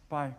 Pai,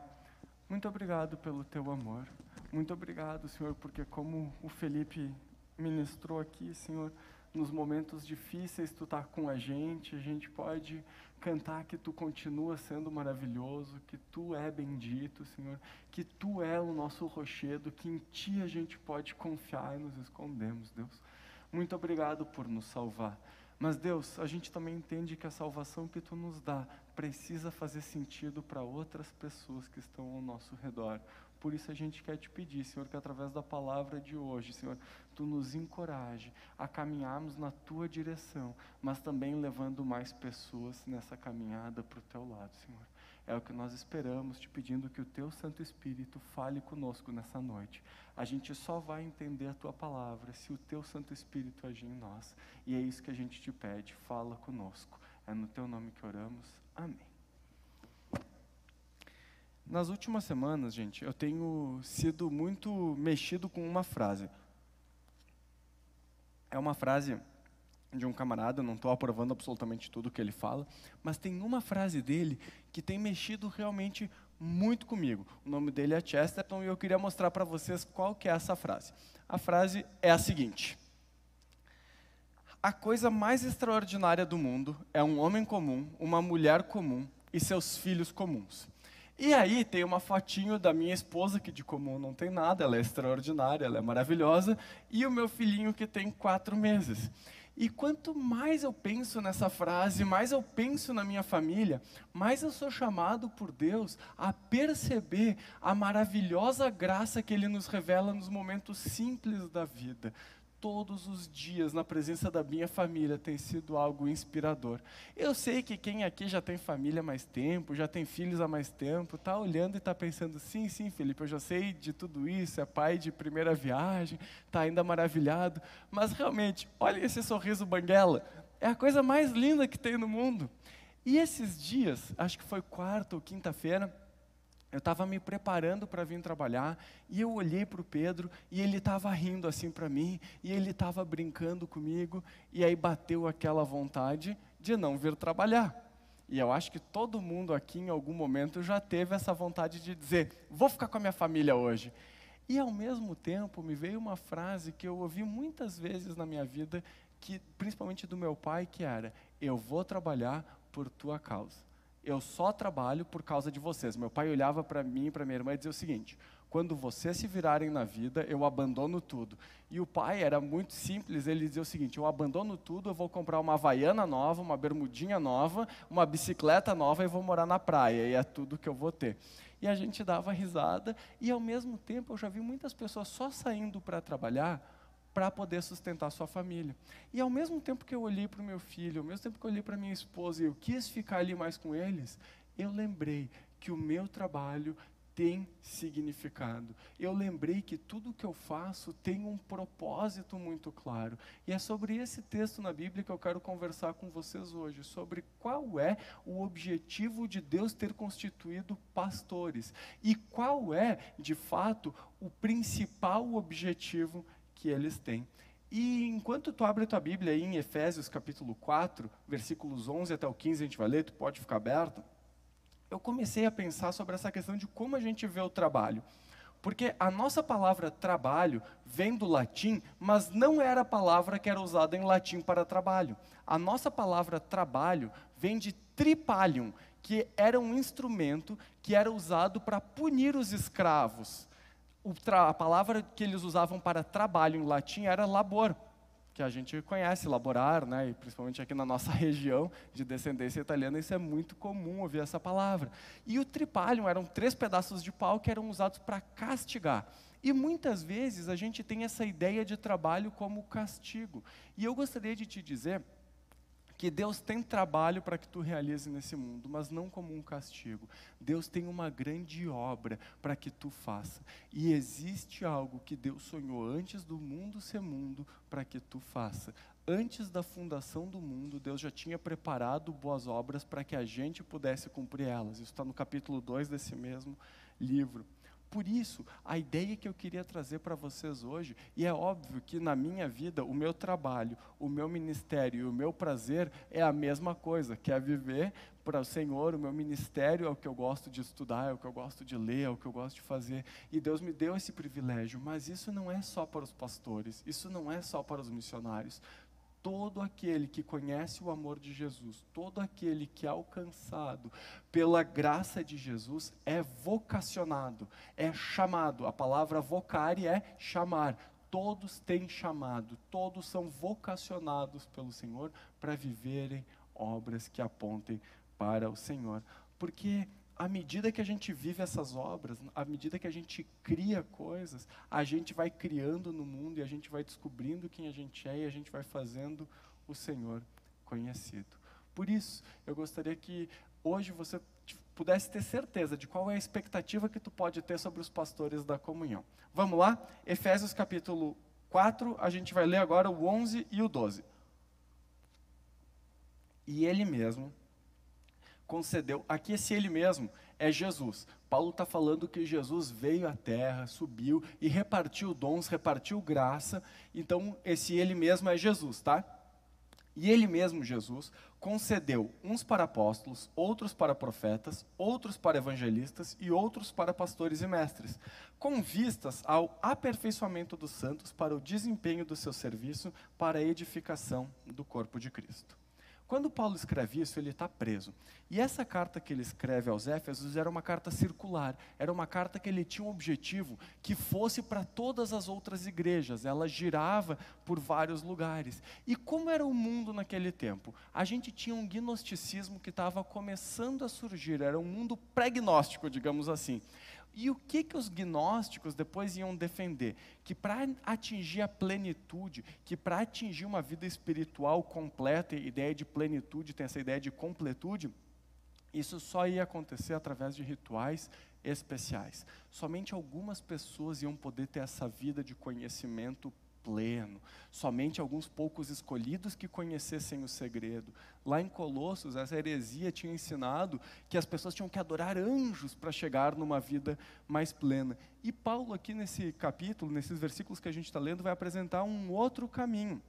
muito obrigado pelo teu amor. Muito obrigado, Senhor, porque como o Felipe ministrou aqui, Senhor, nos momentos difíceis tu tá com a gente pode cantar que tu continua sendo maravilhoso, que tu é bendito, Senhor, que tu é o nosso rochedo, que em ti a gente pode confiar e nos escondemos, Deus. Muito obrigado por nos salvar. Mas Deus, a gente também entende que a salvação que tu nos dá precisa fazer sentido para outras pessoas que estão ao nosso redor. Por isso a gente quer te pedir, Senhor, que através da palavra de hoje, Senhor, tu nos encoraje a caminharmos na tua direção, mas também levando mais pessoas nessa caminhada para o teu lado, Senhor. É o que nós esperamos, te pedindo que o teu Santo Espírito fale conosco nessa noite. A gente só vai entender a tua palavra se o teu Santo Espírito agir em nós. E é isso que a gente te pede, fala conosco. É no teu nome que oramos. Amém. Nas últimas semanas, gente, eu tenho sido muito mexido com uma frase. É uma frase de um camarada, não estou aprovando absolutamente tudo que ele fala, mas tem uma frase dele que tem mexido realmente muito comigo. O nome dele é Chesterton e eu queria mostrar para vocês qual que é essa frase. A frase é a seguinte: a coisa mais extraordinária do mundo é um homem comum, uma mulher comum e seus filhos comuns. E aí tem uma fotinho da minha esposa, que de comum não tem nada, ela é extraordinária, ela é maravilhosa, e o meu filhinho que tem 4 meses. E quanto mais eu penso nessa frase, mais eu penso na minha família, mais eu sou chamado por Deus a perceber a maravilhosa graça que Ele nos revela nos momentos simples da vida. Todos os dias, na presença da minha família, tem sido algo inspirador. Eu sei que quem aqui já tem família há mais tempo, já tem filhos há mais tempo, está olhando e está pensando, sim, Felipe, eu já sei de tudo isso, é pai de primeira viagem, está ainda maravilhado. Mas realmente, olha esse sorriso banguela, é a coisa mais linda que tem no mundo. E esses dias, acho que foi quarta ou quinta-feira, eu estava me preparando para vir trabalhar e eu olhei para o Pedro e ele estava rindo assim para mim e ele estava brincando comigo e aí bateu aquela vontade de não vir trabalhar. E eu acho que todo mundo aqui em algum momento já teve essa vontade de dizer, vou ficar com a minha família hoje. E ao mesmo tempo me veio uma frase que eu ouvi muitas vezes na minha vida, que, principalmente do meu pai, que era, eu vou trabalhar por tua causa. Eu só trabalho por causa de vocês. Meu pai olhava para mim e para minha irmã e dizia o seguinte, quando vocês se virarem na vida, eu abandono tudo. E o pai era muito simples, ele dizia o seguinte, eu abandono tudo, eu vou comprar uma havaiana nova, uma bermudinha nova, uma bicicleta nova e vou morar na praia, e é tudo que eu vou ter. E a gente dava risada, e ao mesmo tempo eu já vi muitas pessoas só saindo para trabalhar, para poder sustentar sua família. E ao mesmo tempo que eu olhei para o meu filho, ao mesmo tempo que eu olhei para minha esposa e eu quis ficar ali mais com eles, eu lembrei que o meu trabalho tem significado. Eu lembrei que tudo que eu faço tem um propósito muito claro. E é sobre esse texto na Bíblia que eu quero conversar com vocês hoje, sobre qual é o objetivo de Deus ter constituído pastores e qual é, de fato, o principal objetivo que eles têm. E enquanto tu abre a tua Bíblia aí em Efésios capítulo 4, versículos 11 até o 15, a gente vai ler, tu pode ficar aberto, eu comecei a pensar sobre essa questão de como a gente vê o trabalho. Porque a nossa palavra trabalho vem do latim, mas não era a palavra que era usada em latim para trabalho. A nossa palavra trabalho vem de tripalium, que era um instrumento que era usado para punir os escravos. A palavra que eles usavam para trabalho em latim era labor, que a gente conhece, laborar, né? E principalmente aqui na nossa região de descendência italiana, isso é muito comum ouvir essa palavra. E o tripalium eram 3 pedaços de pau que eram usados para castigar. E muitas vezes a gente tem essa ideia de trabalho como castigo. E eu gostaria de te dizer que Deus tem trabalho para que tu realize nesse mundo, mas não como um castigo. Deus tem uma grande obra para que tu faça. E existe algo que Deus sonhou antes do mundo ser mundo para que tu faça. Antes da fundação do mundo, Deus já tinha preparado boas obras para que a gente pudesse cumprir elas. Isso está no capítulo 2 desse mesmo livro. Por isso, a ideia que eu queria trazer para vocês hoje, e é óbvio que na minha vida, o meu trabalho, o meu ministério e o meu prazer é a mesma coisa, que é viver para o Senhor, o meu ministério é o que eu gosto de estudar, é o que eu gosto de ler, é o que eu gosto de fazer. E Deus me deu esse privilégio, mas isso não é só para os pastores, isso não é só para os missionários. Todo aquele que conhece o amor de Jesus, todo aquele que é alcançado pela graça de Jesus, é vocacionado, é chamado. A palavra vocare é chamar. Todos têm chamado, todos são vocacionados pelo Senhor para viverem obras que apontem para o Senhor. Porque à medida que a gente vive essas obras, à medida que a gente cria coisas, a gente vai criando no mundo e a gente vai descobrindo quem a gente é e a gente vai fazendo o Senhor conhecido. Por isso, eu gostaria que hoje você pudesse ter certeza de qual é a expectativa que tu pode ter sobre os pastores da comunhão. Vamos lá? Efésios capítulo 4, a gente vai ler agora o 11 e o 12. E ele mesmo concedeu, aqui esse ele mesmo é Jesus. Paulo está falando que Jesus veio à terra, subiu e repartiu dons, repartiu graça. Então esse ele mesmo é Jesus, tá? E ele mesmo, Jesus, concedeu uns para apóstolos, outros para profetas, outros para evangelistas e outros para pastores e mestres, com vistas ao aperfeiçoamento dos santos para o desempenho do seu serviço, para a edificação do corpo de Cristo. Quando Paulo escreve isso, ele está preso. E essa carta que ele escreve aos Éfesos era uma carta circular, era uma carta que ele tinha um objetivo que fosse para todas as outras igrejas, ela girava por vários lugares. E como era o mundo naquele tempo? A gente tinha um gnosticismo que estava começando a surgir, era um mundo pré-gnóstico, digamos assim. E o que os gnósticos depois iam defender? Que para atingir a plenitude, que para atingir uma vida espiritual completa, e a ideia de plenitude tem essa ideia de completude, isso só ia acontecer através de rituais especiais. Somente algumas pessoas iam poder ter essa vida de conhecimento pleno. Somente alguns poucos escolhidos que conhecessem o segredo. Lá em Colossos, essa heresia tinha ensinado que as pessoas tinham que adorar anjos para chegar numa vida mais plena. E Paulo aqui nesse capítulo, nesses versículos que a gente está lendo, vai apresentar um outro caminho.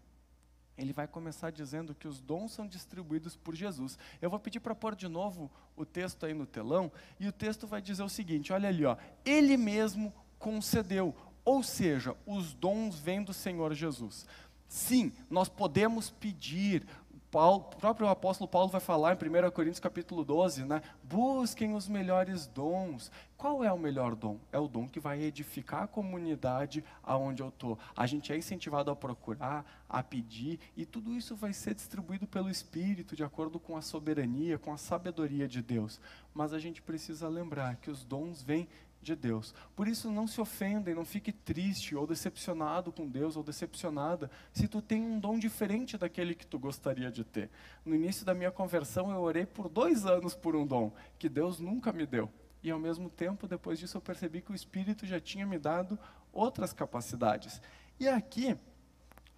Ele vai começar dizendo que os dons são distribuídos por Jesus. Eu vou pedir para pôr de novo o texto aí no telão, e o texto vai dizer o seguinte, olha ali, ó, ele mesmo concedeu. Ou seja, os dons vêm do Senhor Jesus. Sim, nós podemos pedir, o próprio apóstolo Paulo vai falar em 1 Coríntios capítulo 12, né? Busquem os melhores dons. Qual é o melhor dom? É o dom que vai edificar a comunidade aonde eu estou. A gente é incentivado a procurar, a pedir, e tudo isso vai ser distribuído pelo Espírito, de acordo com a soberania, com a sabedoria de Deus. Mas a gente precisa lembrar que os dons vêm de Deus. Por isso não se ofendem, não fique triste ou decepcionado com Deus ou decepcionada se tu tem um dom diferente daquele que tu gostaria de ter. No início da minha conversão eu orei por 2 anos por um dom que Deus nunca me deu. E ao mesmo tempo, depois disso eu percebi que o Espírito já tinha me dado outras capacidades. E aqui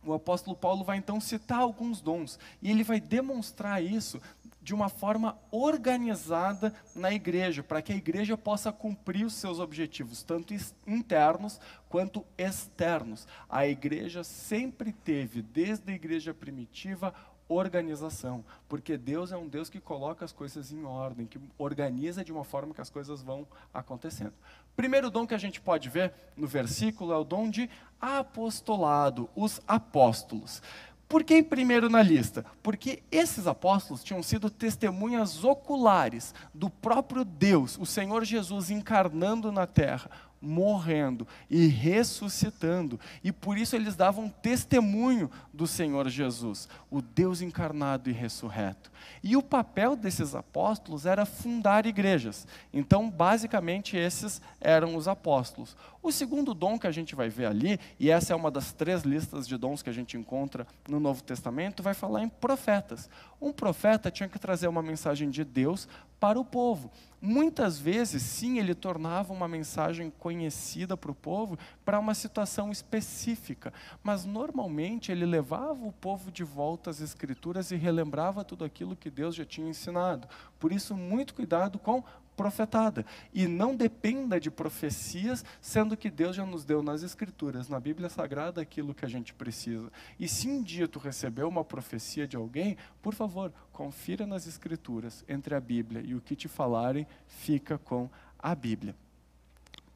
o apóstolo Paulo vai então citar alguns dons e ele vai demonstrar isso de uma forma organizada na igreja, para que a igreja possa cumprir os seus objetivos, tanto internos quanto externos. A igreja sempre teve, desde a igreja primitiva, organização, porque Deus é um Deus que coloca as coisas em ordem, que organiza de uma forma que as coisas vão acontecendo. Primeiro dom que a gente pode ver no versículo é o dom de apostolado, os apóstolos. Por que primeiro na lista? Porque esses apóstolos tinham sido testemunhas oculares do próprio Deus, o Senhor Jesus encarnando na terra, morrendo e ressuscitando. E por isso eles davam testemunho do Senhor Jesus, o Deus encarnado e ressurreto. E o papel desses apóstolos era fundar igrejas. Então, basicamente, esses eram os apóstolos. O segundo dom que a gente vai ver ali, e essa é uma das 3 listas de dons que a gente encontra no Novo Testamento, vai falar em profetas. Um profeta tinha que trazer uma mensagem de Deus para o povo. Muitas vezes, sim, ele tornava uma mensagem conhecida para o povo para uma situação específica, mas normalmente ele levava o povo de volta às Escrituras e relembrava tudo aquilo que Deus já tinha ensinado. Por isso, muito cuidado com profetada. E não dependa de profecias, sendo que Deus já nos deu nas Escrituras, na Bíblia Sagrada, aquilo que a gente precisa. E se um dia tu recebeu uma profecia de alguém, por favor, confira nas Escrituras, entre a Bíblia e o que te falarem, fica com a Bíblia.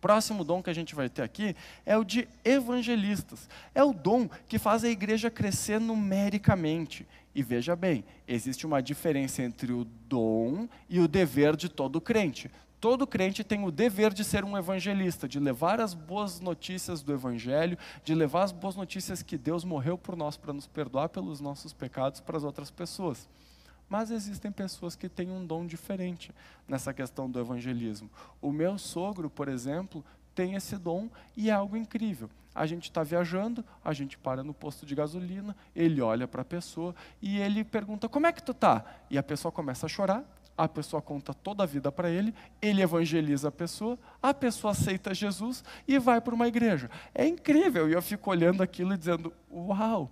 Próximo dom que a gente vai ter aqui é o de evangelistas. É o dom que faz a igreja crescer numericamente. E veja bem, existe uma diferença entre o dom e o dever de todo crente. Todo crente tem o dever de ser um evangelista, de levar as boas notícias do evangelho, de levar as boas notícias que Deus morreu por nós para nos perdoar pelos nossos pecados para as outras pessoas. Mas existem pessoas que têm um dom diferente nessa questão do evangelismo. O meu sogro, por exemplo, tem esse dom e é algo incrível. A gente está viajando, a gente para no posto de gasolina, ele olha para a pessoa e ele pergunta, como é que tu tá? E a pessoa começa a chorar, a pessoa conta toda a vida para ele evangeliza a pessoa aceita Jesus e vai para uma igreja. É incrível, e eu fico olhando aquilo e dizendo, uau,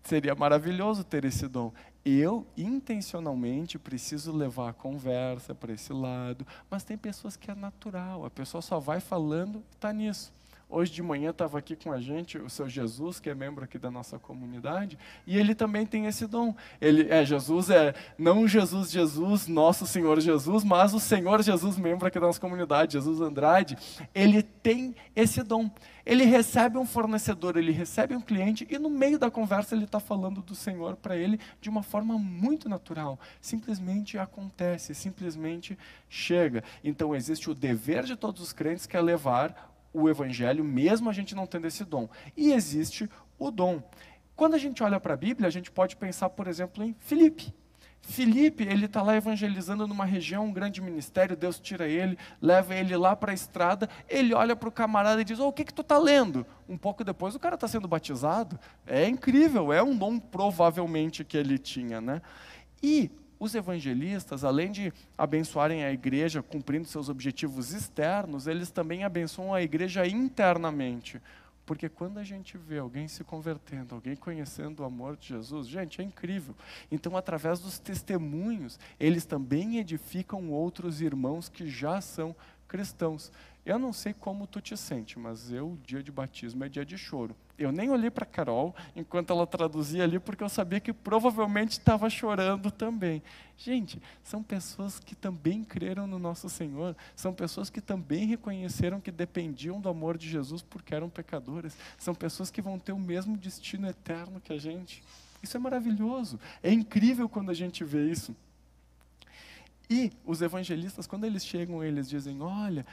seria maravilhoso ter esse dom. Eu, intencionalmente, preciso levar a conversa para esse lado, mas tem pessoas que é natural, a pessoa só vai falando e está nisso. Hoje de manhã estava aqui com a gente o seu Jesus, que é membro aqui da nossa comunidade, e ele também tem esse dom. Jesus não Jesus, nosso Senhor Jesus, mas o Senhor Jesus, membro aqui da nossa comunidade, Jesus Andrade, ele tem esse dom. Ele recebe um fornecedor, ele recebe um cliente, e no meio da conversa ele está falando do Senhor para ele de uma forma muito natural. Simplesmente acontece, simplesmente chega. Então existe o dever de todos os crentes, que é levar o evangelho, mesmo a gente não tendo esse dom. E existe o dom. Quando a gente olha para a Bíblia, a gente pode pensar, por exemplo, em Filipe. Filipe, ele está lá evangelizando numa região, um grande ministério, Deus tira ele, leva ele lá para a estrada, ele olha para o camarada e diz, o que tu está lendo? Um pouco depois o cara está sendo batizado. É incrível, é um dom provavelmente que ele tinha, né? E os evangelistas, além de abençoarem a igreja cumprindo seus objetivos externos, eles também abençoam a igreja internamente. Porque quando a gente vê alguém se convertendo, alguém conhecendo o amor de Jesus, gente, é incrível. Então, através dos testemunhos, eles também edificam outros irmãos que já são cristãos. Eu não sei como tu te sente, mas dia de batismo é dia de choro. Eu nem olhei para a Carol enquanto ela traduzia ali, porque eu sabia que provavelmente estava chorando também. Gente, são pessoas que também creram no nosso Senhor, são pessoas que também reconheceram que dependiam do amor de Jesus porque eram pecadores, são pessoas que vão ter o mesmo destino eterno que a gente. Isso é maravilhoso, é incrível quando a gente vê isso. E os evangelistas, quando eles chegam, eles dizem, olha,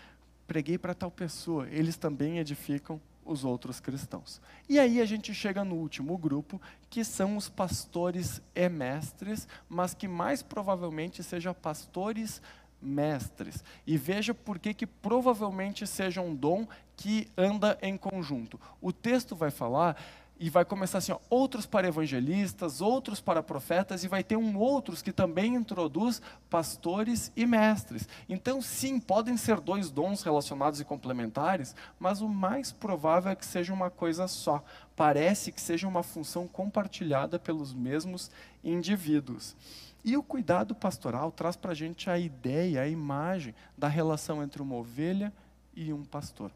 preguei para tal pessoa, eles também edificam os outros cristãos. E aí a gente chega no último grupo, que são os pastores e mestres, mas que mais provavelmente sejam pastores mestres. E veja por que provavelmente seja um dom que anda em conjunto. O texto vai falar e vai começar assim, outros para evangelistas, outros para profetas, e vai ter outros que também introduz pastores e mestres. Então, sim, podem ser dois dons relacionados e complementares, mas o mais provável é que seja uma coisa só. Parece que seja uma função compartilhada pelos mesmos indivíduos. E o cuidado pastoral traz para a gente a ideia, a imagem da relação entre uma ovelha e um pastor.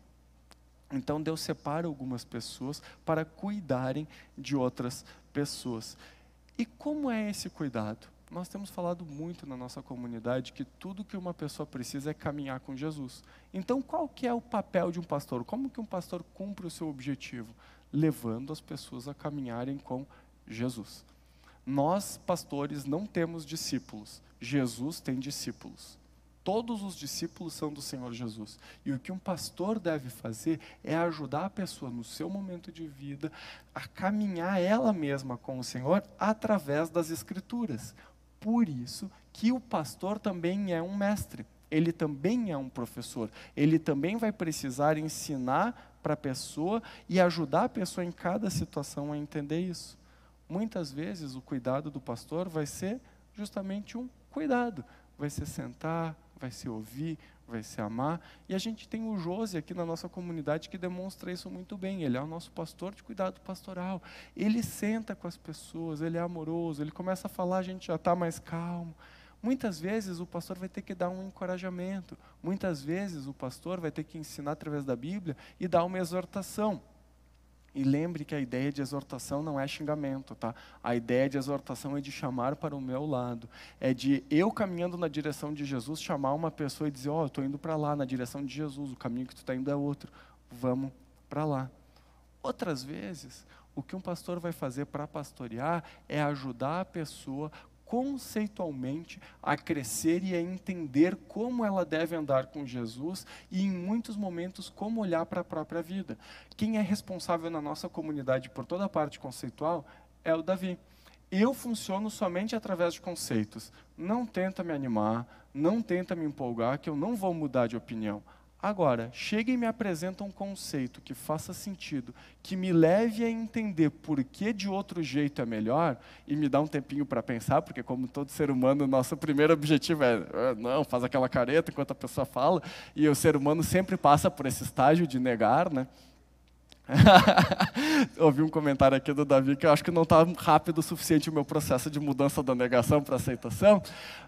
Então Deus separa algumas pessoas para cuidarem de outras pessoas. E como é esse cuidado? Nós temos falado muito na nossa comunidade que tudo que uma pessoa precisa é caminhar com Jesus. Então qual que é o papel de um pastor? Como que um pastor cumpre o seu objetivo? Levando as pessoas a caminharem com Jesus. Nós, pastores, não temos discípulos. Jesus tem discípulos. Todos os discípulos são do Senhor Jesus. E o que um pastor deve fazer é ajudar a pessoa no seu momento de vida a caminhar ela mesma com o Senhor através das Escrituras. Por isso que o pastor também é um mestre. Ele também é um professor. Ele também vai precisar ensinar para a pessoa e ajudar a pessoa em cada situação a entender isso. Muitas vezes o cuidado do pastor vai ser justamente um cuidado. Vai ser sentar, vai ser ouvir, vai ser amar. E a gente tem o Josi aqui na nossa comunidade que demonstra isso muito bem. Ele é o nosso pastor de cuidado pastoral. Ele senta com as pessoas, ele é amoroso, ele começa a falar, a gente já está mais calmo. Muitas vezes o pastor vai ter que dar um encorajamento, muitas vezes o pastor vai ter que ensinar através da Bíblia e dar uma exortação. E lembre que a ideia de exortação não é xingamento, tá? A ideia de exortação é de chamar para o meu lado. É de eu caminhando na direção de Jesus, chamar uma pessoa e dizer, eu estou indo para lá, na direção de Jesus, o caminho que tu está indo é outro. Vamos para lá. Outras vezes, o que um pastor vai fazer para pastorear é ajudar a pessoa conceitualmente a crescer e a entender como ela deve andar com Jesus e, em muitos momentos, como olhar para a própria vida. Quem é responsável na nossa comunidade por toda a parte conceitual é o Davi. Eu funciono somente através de conceitos. Não tenta me animar, não tenta me empolgar, que eu não vou mudar de opinião. Agora, chega e me apresenta um conceito que faça sentido, que me leve a entender por que de outro jeito é melhor, e me dá um tempinho para pensar, porque como todo ser humano, nosso primeiro objetivo é, não, faz aquela careta enquanto a pessoa fala, e o ser humano sempre passa por esse estágio de negar, né? Ouvi um comentário aqui do Davi que eu acho que não está rápido o suficiente o meu processo de mudança da negação para aceitação,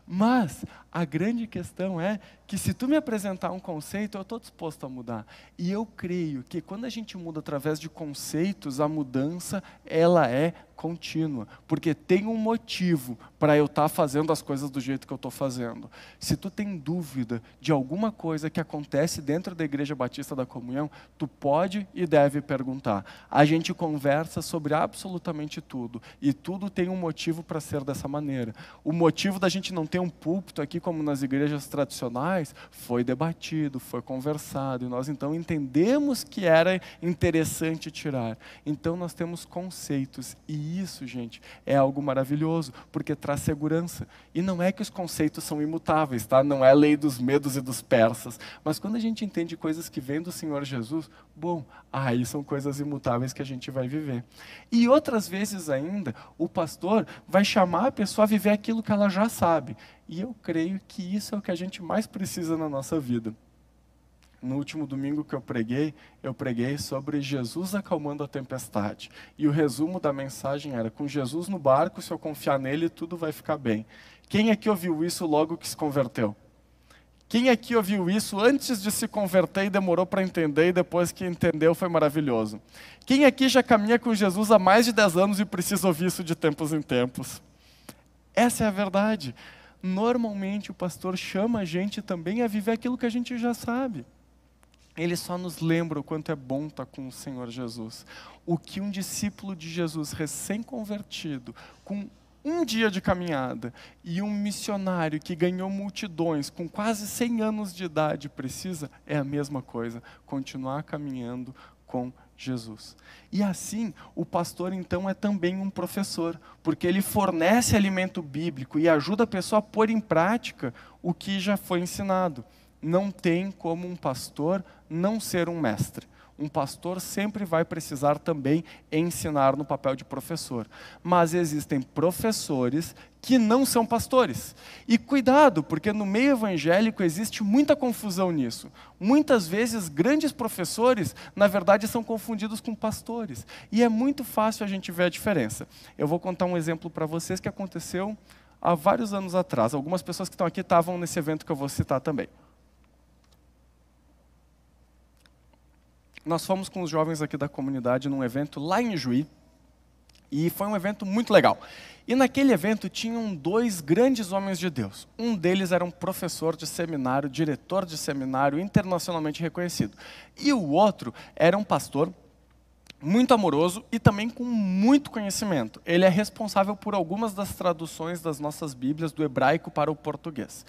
mas a grande questão é que se tu me apresentar um conceito, eu estou disposto a mudar. E eu creio que quando a gente muda através de conceitos, a mudança ela é contínua, porque tem um motivo para eu estar fazendo as coisas do jeito que eu estou fazendo. Se tu tem dúvida de alguma coisa que acontece dentro da Igreja Batista da Comunhão, tu pode e deve perguntar. A gente conversa sobre absolutamente tudo, e tudo tem um motivo para ser dessa maneira. O motivo da gente não ter um púlpito aqui, como nas igrejas tradicionais, foi debatido, foi conversado, e nós então entendemos que era interessante tirar. Então nós temos conceitos, e isso, gente, é algo maravilhoso, porque traz segurança. E não é que os conceitos são imutáveis, tá? Não é a lei dos medos e dos persas, mas quando a gente entende coisas que vêm do Senhor Jesus, bom, aí são coisas imutáveis que a gente vai viver. E outras vezes ainda, o pastor vai chamar a pessoa a viver aquilo que ela já sabe. E eu creio que isso é o que a gente mais precisa na nossa vida. No último domingo que eu preguei sobre Jesus acalmando a tempestade. E o resumo da mensagem era, com Jesus no barco, se eu confiar nele, tudo vai ficar bem. Quem aqui ouviu isso logo que se converteu? Quem aqui ouviu isso antes de se converter e demorou para entender e depois que entendeu foi maravilhoso? Quem aqui já caminha com Jesus há mais de 10 anos e precisa ouvir isso de tempos em tempos? Essa é a verdade. Normalmente o pastor chama a gente também a viver aquilo que a gente já sabe. Ele só nos lembra o quanto é bom estar com o Senhor Jesus. O que um discípulo de Jesus recém-convertido, com um dia de caminhada, e um missionário que ganhou multidões com quase 100 anos de idade precisa, é a mesma coisa, continuar caminhando com Jesus. E assim, o pastor então é também um professor, porque ele fornece alimento bíblico e ajuda a pessoa a pôr em prática o que já foi ensinado. Não tem como um pastor não ser um mestre. Um pastor sempre vai precisar também ensinar no papel de professor. Mas existem professores que não são pastores. E cuidado, porque no meio evangélico existe muita confusão nisso. Muitas vezes, grandes professores, na verdade, são confundidos com pastores. E é muito fácil a gente ver a diferença. Eu vou contar um exemplo para vocês que aconteceu há vários anos atrás. Algumas pessoas que estão aqui estavam nesse evento que eu vou citar também. Nós fomos com os jovens aqui da comunidade num evento lá em Juí, e foi um evento muito legal. E naquele evento tinham 2 grandes homens de Deus. Um deles era um professor de seminário, diretor de seminário internacionalmente reconhecido. E o outro era um pastor muito amoroso e também com muito conhecimento. Ele é responsável por algumas das traduções das nossas Bíblias do hebraico para o português,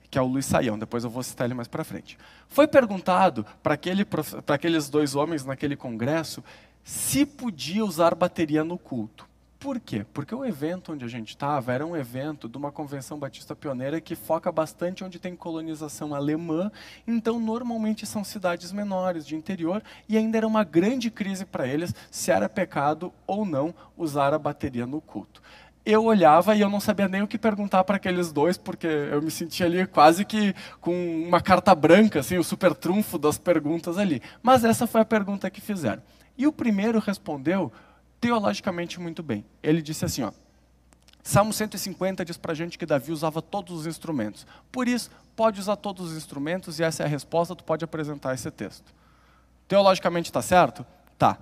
que é o Luiz Saião, depois eu vou citar ele mais para frente. Foi perguntado para aqueles 2 homens naquele congresso se podia usar bateria no culto. Por quê? Porque o evento onde a gente estava era um evento de uma convenção batista pioneira que foca bastante onde tem colonização alemã, então normalmente são cidades menores, de interior, e ainda era uma grande crise para eles se era pecado ou não usar a bateria no culto. Eu olhava e eu não sabia nem o que perguntar para aqueles 2, porque eu me sentia ali quase que com uma carta branca, assim, o super trunfo das perguntas ali. Mas essa foi a pergunta que fizeram. E o primeiro respondeu teologicamente muito bem. Ele disse assim, Salmo 150 diz para a gente que Davi usava todos os instrumentos. Por isso, pode usar todos os instrumentos e essa é a resposta, tu pode apresentar esse texto. Teologicamente está certo? Tá.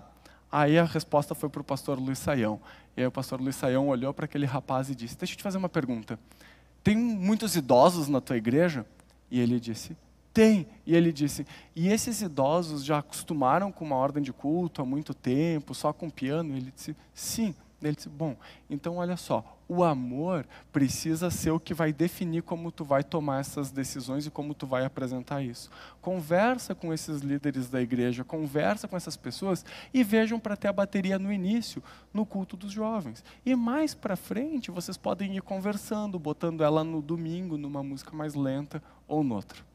Aí a resposta foi para o pastor Luiz Saião. E aí o pastor Luiz Saião olhou para aquele rapaz e disse, deixa eu te fazer uma pergunta. Tem muitos idosos na tua igreja? E ele disse, tem. E ele disse, e esses idosos já acostumaram com uma ordem de culto há muito tempo, só com piano? E ele disse, sim. Ele disse, bom, então olha só, o amor precisa ser o que vai definir como tu vai tomar essas decisões e como tu vai apresentar isso. Conversa com esses líderes da igreja, conversa com essas pessoas e vejam para ter a bateria no início, no culto dos jovens. E mais para frente, vocês podem ir conversando, botando ela no domingo, numa música mais lenta ou noutra.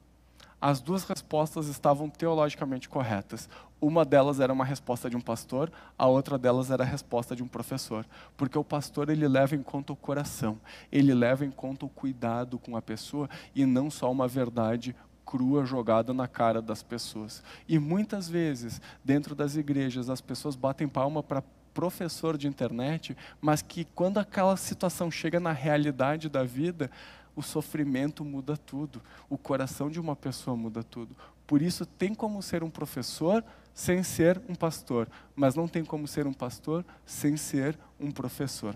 As duas respostas estavam teologicamente corretas. Uma delas era uma resposta de um pastor, a outra delas era a resposta de um professor. Porque o pastor, ele leva em conta o coração, ele leva em conta o cuidado com a pessoa e não só uma verdade crua jogada na cara das pessoas. E muitas vezes, dentro das igrejas, as pessoas batem palma para professor de internet, mas que quando aquela situação chega na realidade da vida, o sofrimento muda tudo, o coração de uma pessoa muda tudo. Por isso, tem como ser um professor sem ser um pastor, mas não tem como ser um pastor sem ser um professor.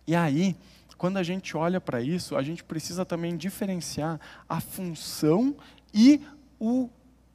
E aí, quando a gente olha para isso, a gente precisa também diferenciar a função e o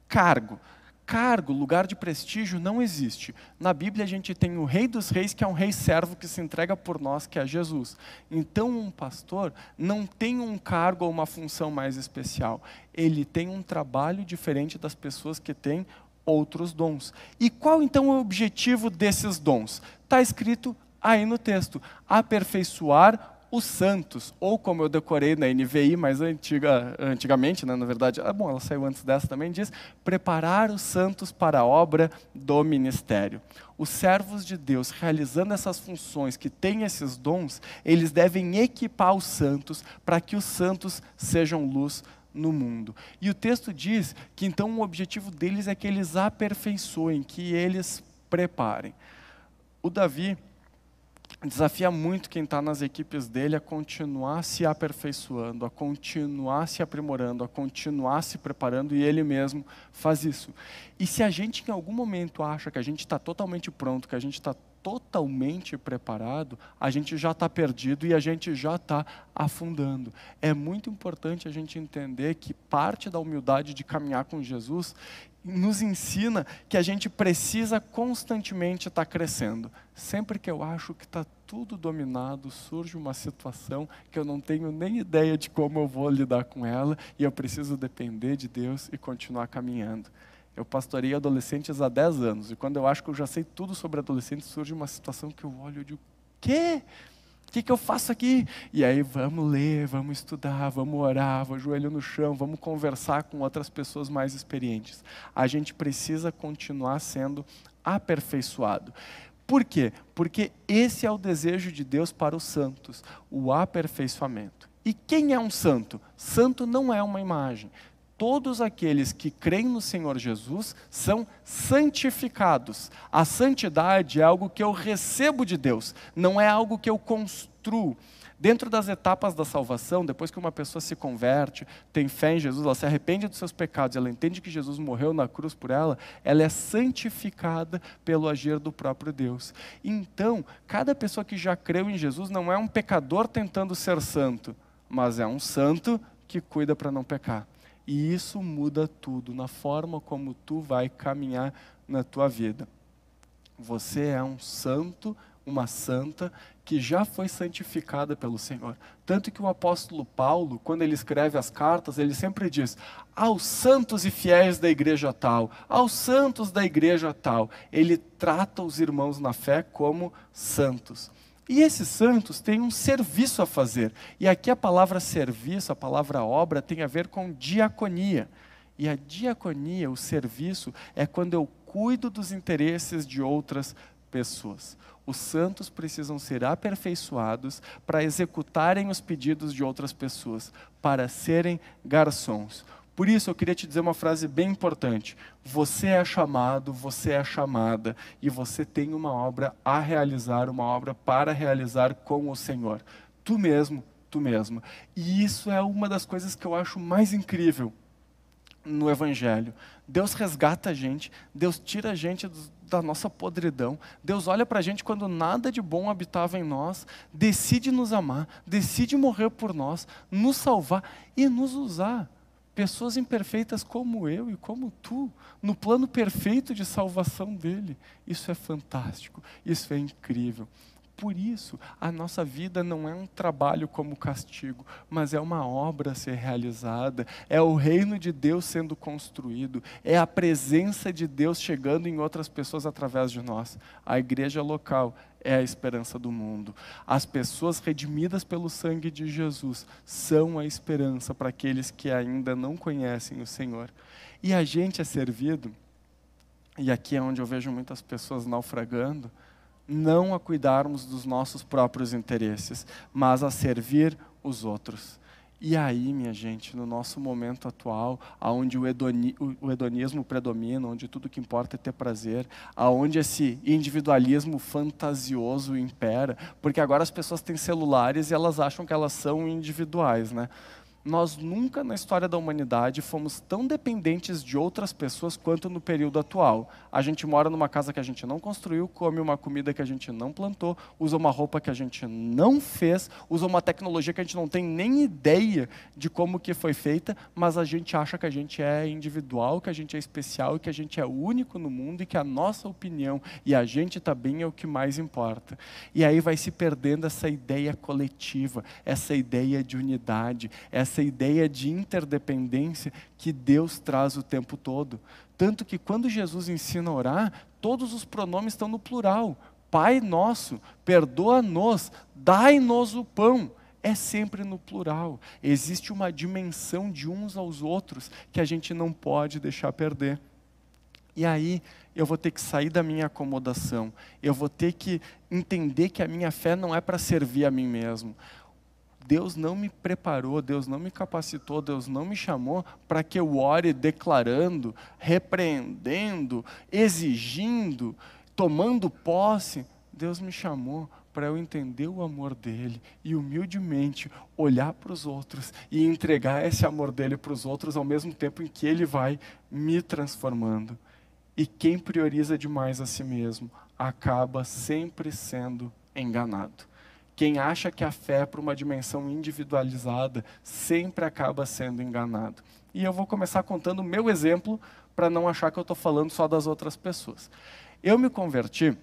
cargo. Cargo, lugar de prestígio, não existe. Na Bíblia a gente tem o Rei dos Reis, que é um rei servo que se entrega por nós, que é Jesus. Então um pastor não tem um cargo ou uma função mais especial. Ele tem um trabalho diferente das pessoas que têm outros dons. E qual então é o objetivo desses dons? Está escrito aí no texto, aperfeiçoar os santos, ou como eu decorei na NVI, mas antigamente, né, na verdade, ela saiu antes dessa também, diz, preparar os santos para a obra do ministério. Os servos de Deus, realizando essas funções, que têm esses dons, eles devem equipar os santos, para que os santos sejam luz no mundo. E o texto diz que então o objetivo deles é que eles aperfeiçoem, que eles preparem. O Davi desafia muito quem está nas equipes dele a continuar se aperfeiçoando, a continuar se aprimorando, a continuar se preparando, e ele mesmo faz isso. E se a gente em algum momento acha que a gente está totalmente pronto, que a gente está totalmente preparado, a gente já está perdido e a gente já está afundando. É muito importante a gente entender que parte da humildade de caminhar com Jesus nos ensina que a gente precisa constantemente estar crescendo. Sempre que eu acho que está tudo dominado, surge uma situação que eu não tenho nem ideia de como eu vou lidar com ela e eu preciso depender de Deus e continuar caminhando. Eu pastorei adolescentes há 10 anos e quando eu acho que eu já sei tudo sobre adolescentes, surge uma situação que eu olho e digo, quê? O que eu faço aqui? E aí vamos ler, vamos estudar, vamos orar, vamos joelho no chão, vamos conversar com outras pessoas mais experientes. A gente precisa continuar sendo aperfeiçoado. Por quê? Porque esse é o desejo de Deus para os santos, o aperfeiçoamento. E quem é um santo? Santo não é uma imagem. Todos aqueles que creem no Senhor Jesus são santificados. A santidade é algo que eu recebo de Deus, não é algo que eu construo. Dentro das etapas da salvação, depois que uma pessoa se converte, tem fé em Jesus, ela se arrepende dos seus pecados, ela entende que Jesus morreu na cruz por ela é santificada pelo agir do próprio Deus. Então, cada pessoa que já creu em Jesus não é um pecador tentando ser santo, mas é um santo que cuida para não pecar. E isso muda tudo, na forma como tu vai caminhar na tua vida. Você é um santo, uma santa, que já foi santificada pelo Senhor. Tanto que o apóstolo Paulo, quando ele escreve as cartas, ele sempre diz, aos santos e fiéis da igreja tal, aos santos da igreja tal. Ele trata os irmãos na fé como santos. E esses santos têm um serviço a fazer. E aqui a palavra serviço, a palavra obra, tem a ver com diaconia. E a diaconia, o serviço, é quando eu cuido dos interesses de outras pessoas. Os santos precisam ser aperfeiçoados para executarem os pedidos de outras pessoas, para serem garçons. Por isso, eu queria te dizer uma frase bem importante. Você é chamado, você é chamada, e você tem uma obra a realizar, uma obra para realizar com o Senhor. Tu mesmo, tu mesma. E isso é uma das coisas que eu acho mais incrível no Evangelho. Deus resgata a gente, Deus tira a gente da nossa podridão, Deus olha para a gente quando nada de bom habitava em nós, decide nos amar, decide morrer por nós, nos salvar e nos usar. Pessoas imperfeitas como eu e como tu, no plano perfeito de salvação dele. Isso é fantástico, isso é incrível. Por isso, a nossa vida não é um trabalho como castigo, mas é uma obra a ser realizada, é o reino de Deus sendo construído, é a presença de Deus chegando em outras pessoas através de nós. A igreja local é a esperança do mundo. As pessoas redimidas pelo sangue de Jesus são a esperança para aqueles que ainda não conhecem o Senhor. E a gente é servido, e aqui é onde eu vejo muitas pessoas naufragando, não a cuidarmos dos nossos próprios interesses, mas a servir os outros. E aí, minha gente, no nosso momento atual, onde o hedonismo predomina, onde tudo que importa é ter prazer, onde esse individualismo fantasioso impera, porque agora as pessoas têm celulares e elas acham que elas são individuais, né? Nós nunca na história da humanidade fomos tão dependentes de outras pessoas quanto no período atual. A gente mora numa casa que a gente não construiu, come uma comida que a gente não plantou, usa uma roupa que a gente não fez, usa uma tecnologia que a gente não tem nem ideia de como que foi feita, mas a gente acha que a gente é individual, que a gente é especial, que a gente é único no mundo e que a nossa opinião e a gente está bem é o que mais importa. E aí vai se perdendo essa ideia coletiva, essa ideia de unidade, essa ideia de interdependência que Deus traz o tempo todo. Tanto que quando Jesus ensina a orar, todos os pronomes estão no plural. Pai nosso, perdoa-nos, dai-nos o pão. É sempre no plural. Existe uma dimensão de uns aos outros que a gente não pode deixar perder. E aí eu vou ter que sair da minha acomodação. Eu vou ter que entender que a minha fé não é para servir a mim mesmo. Deus não me preparou, Deus não me capacitou, Deus não me chamou para que eu ore declarando, repreendendo, exigindo, tomando posse. Deus me chamou para eu entender o amor dele e humildemente olhar para os outros e entregar esse amor dele para os outros ao mesmo tempo em que ele vai me transformando. E quem prioriza demais a si mesmo acaba sempre sendo enganado. Quem acha que a fé é para uma dimensão individualizada sempre acaba sendo enganado. E eu vou começar contando o meu exemplo para não achar que eu estou falando só das outras pessoas. Eu me converti